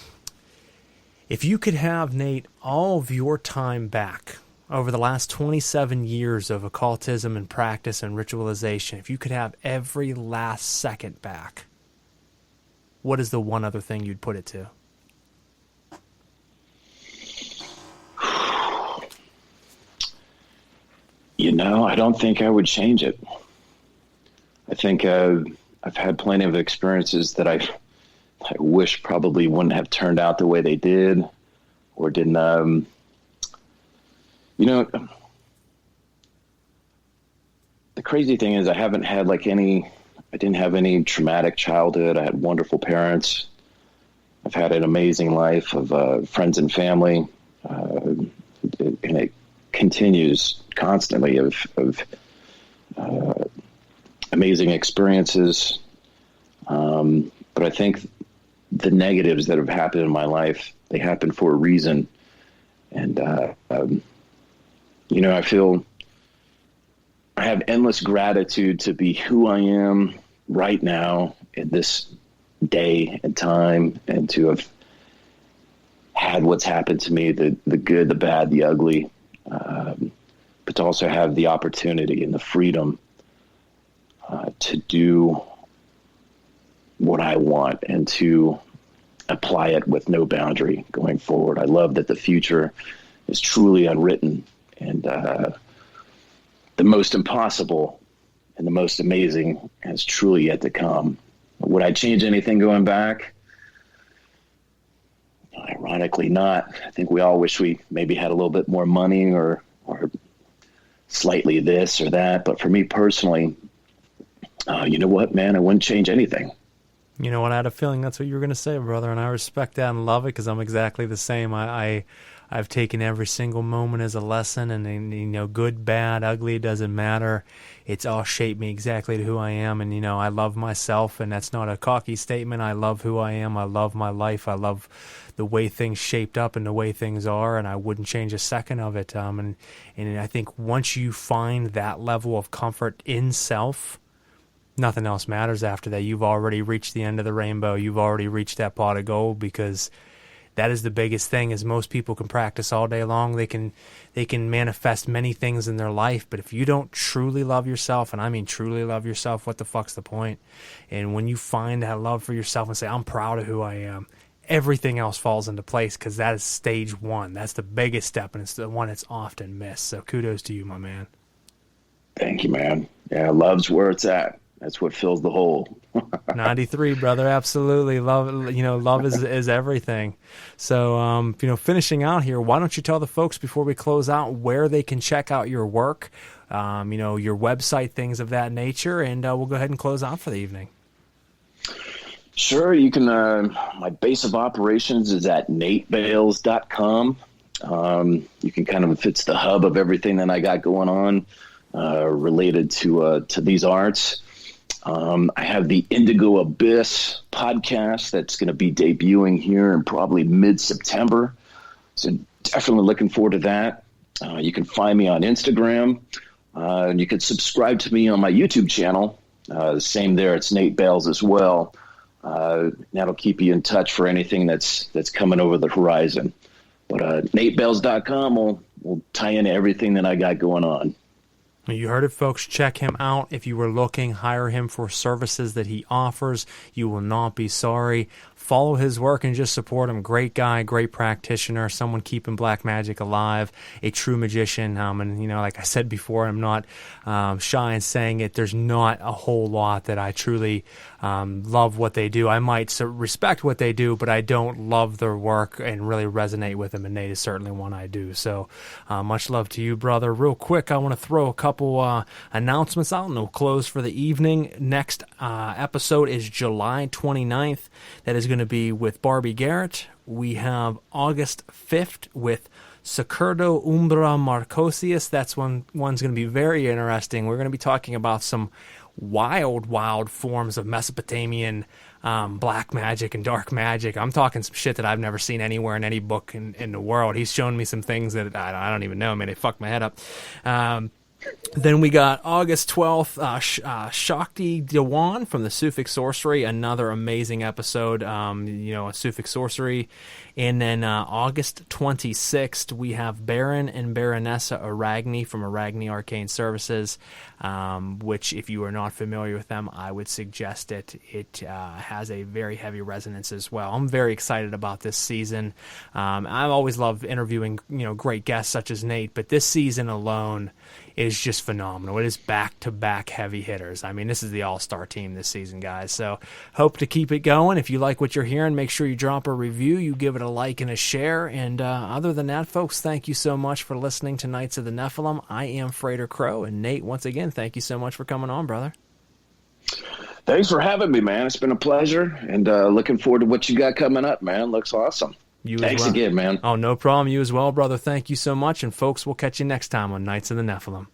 Speaker 1: you could have, Nate, all of your time back over the last 27 years of occultism and practice and ritualization, if you could have every last second back, what is the one other thing you'd put it to?
Speaker 4: I don't think I would change it. I think I've had plenty of experiences that I wish probably wouldn't have turned out the way they did, or didn't. The crazy thing is I didn't have any traumatic childhood. I had wonderful parents. I've had an amazing life of friends and family. And it continues constantly of amazing experiences. But I think the negatives that have happened in my life, they happen for a reason. And, I feel I have endless gratitude to be who I am right now in this day and time, and to have had what's happened to me, the good, the bad, the ugly, but to also have the opportunity and the freedom to do what I want and to apply it with no boundary going forward. I love that the future is truly unwritten, and the most impossible and the most amazing has truly yet to come. Would I change anything going back? Ironically not. I think we all wish we maybe had a little bit more money or slightly this or that. But for me personally, you know what, man? I wouldn't change anything.
Speaker 1: You know what? I had a feeling that's what you were going to say, brother, and I respect that and love it, because I'm exactly the same. I've taken every single moment as a lesson, and good, bad, ugly, it doesn't matter. It's all shaped me exactly to who I am, and I love myself, and that's not a cocky statement. I love who I am. I love my life. I love the way things shaped up and the way things are, and I wouldn't change a second of it. And I think once you find that level of comfort in self, nothing else matters after that. You've already reached the end of the rainbow. You've already reached that pot of gold, because that is the biggest thing. Is most people can practice all day long. They can manifest many things in their life, but if you don't truly love yourself, and I mean truly love yourself, what the fuck's the point? And when you find that love for yourself and say, I'm proud of who I am, everything else falls into place, because that is stage one. That's the biggest step, and it's the one that's often missed. So kudos to you, my man.
Speaker 4: Thank you, man. Yeah, love's where it's at. That's what fills the hole.
Speaker 1: 93, brother. Absolutely. Love is everything. So, finishing out here, why don't you tell the folks before we close out where they can check out your work, your website, things of that nature, and we'll go ahead and close out for the evening.
Speaker 4: Sure. You can, my base of operations is at natebales.com. You can it's the hub of everything that I got going on, related to these arts. I have the Indigo Abyss podcast that's going to be debuting here in probably mid-September. So definitely looking forward to that. You can find me on Instagram. And you can subscribe to me on my YouTube channel. Same there. It's Nate Bales as well. That'll keep you in touch for anything that's coming over the horizon. But natebales.com will tie into everything that I got going on.
Speaker 1: You heard it, folks. Check him out. If you were looking, hire him for services that he offers. You will not be sorry. Follow his work and just support him. Great guy, great practitioner, someone keeping black magic alive, a true magician. And like I said before, I'm not shy in saying it. There's not a whole lot that I truly love what they do. I might respect what they do, but I don't love their work and really resonate with them. And Nate is certainly one I do. So much love to you, brother. Real quick, I want to throw a couple announcements out, and we'll close for the evening. Next episode is July 29th. That is going to be with Barbie Garrett. We have August 5th with Securdo Umbra Marcosius. That's one's going to be very interesting. We're going to be talking about some wild forms of Mesopotamian black magic and dark magic. I'm talking some shit that I've never seen anywhere in any book in the world. He's shown me some things that I don't even know. Man, they fucked my head up. Then we got August 12th, Shakti Dewan from the Suffolk Sorcery, another amazing episode, Suffolk Sorcery. And then August 26th, we have Baron and Baronessa Aragni from Aragni Arcane Services, which, if you are not familiar with them, I would suggest it. It has a very heavy resonance as well. I'm very excited about this season. I always love interviewing, great guests such as Nate, but this season alone is just phenomenal. It is back-to-back heavy hitters. I mean, this is the all-star team this season, guys. So hope to keep it going. If you like what you're hearing, make sure you drop a review. You give it a like and a share. And other than that, folks, thank you so much for listening to Knights of the Nephilim. I am Frater Crow. And Nate, once again, thank you so much for coming on, brother.
Speaker 4: Thanks for having me, man. It's been a pleasure. And looking forward to what you got coming up, man. Looks awesome. Thanks again, man.
Speaker 1: Oh, no problem. You as well, brother. Thank you so much. And folks, we'll catch you next time on Knights of the Nephilim.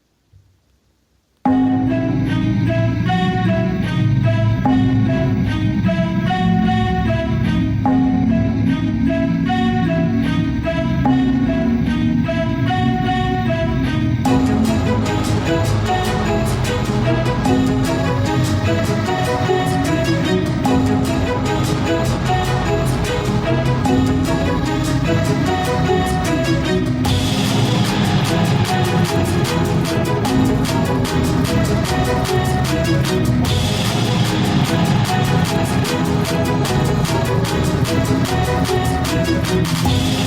Speaker 1: We'll be right back.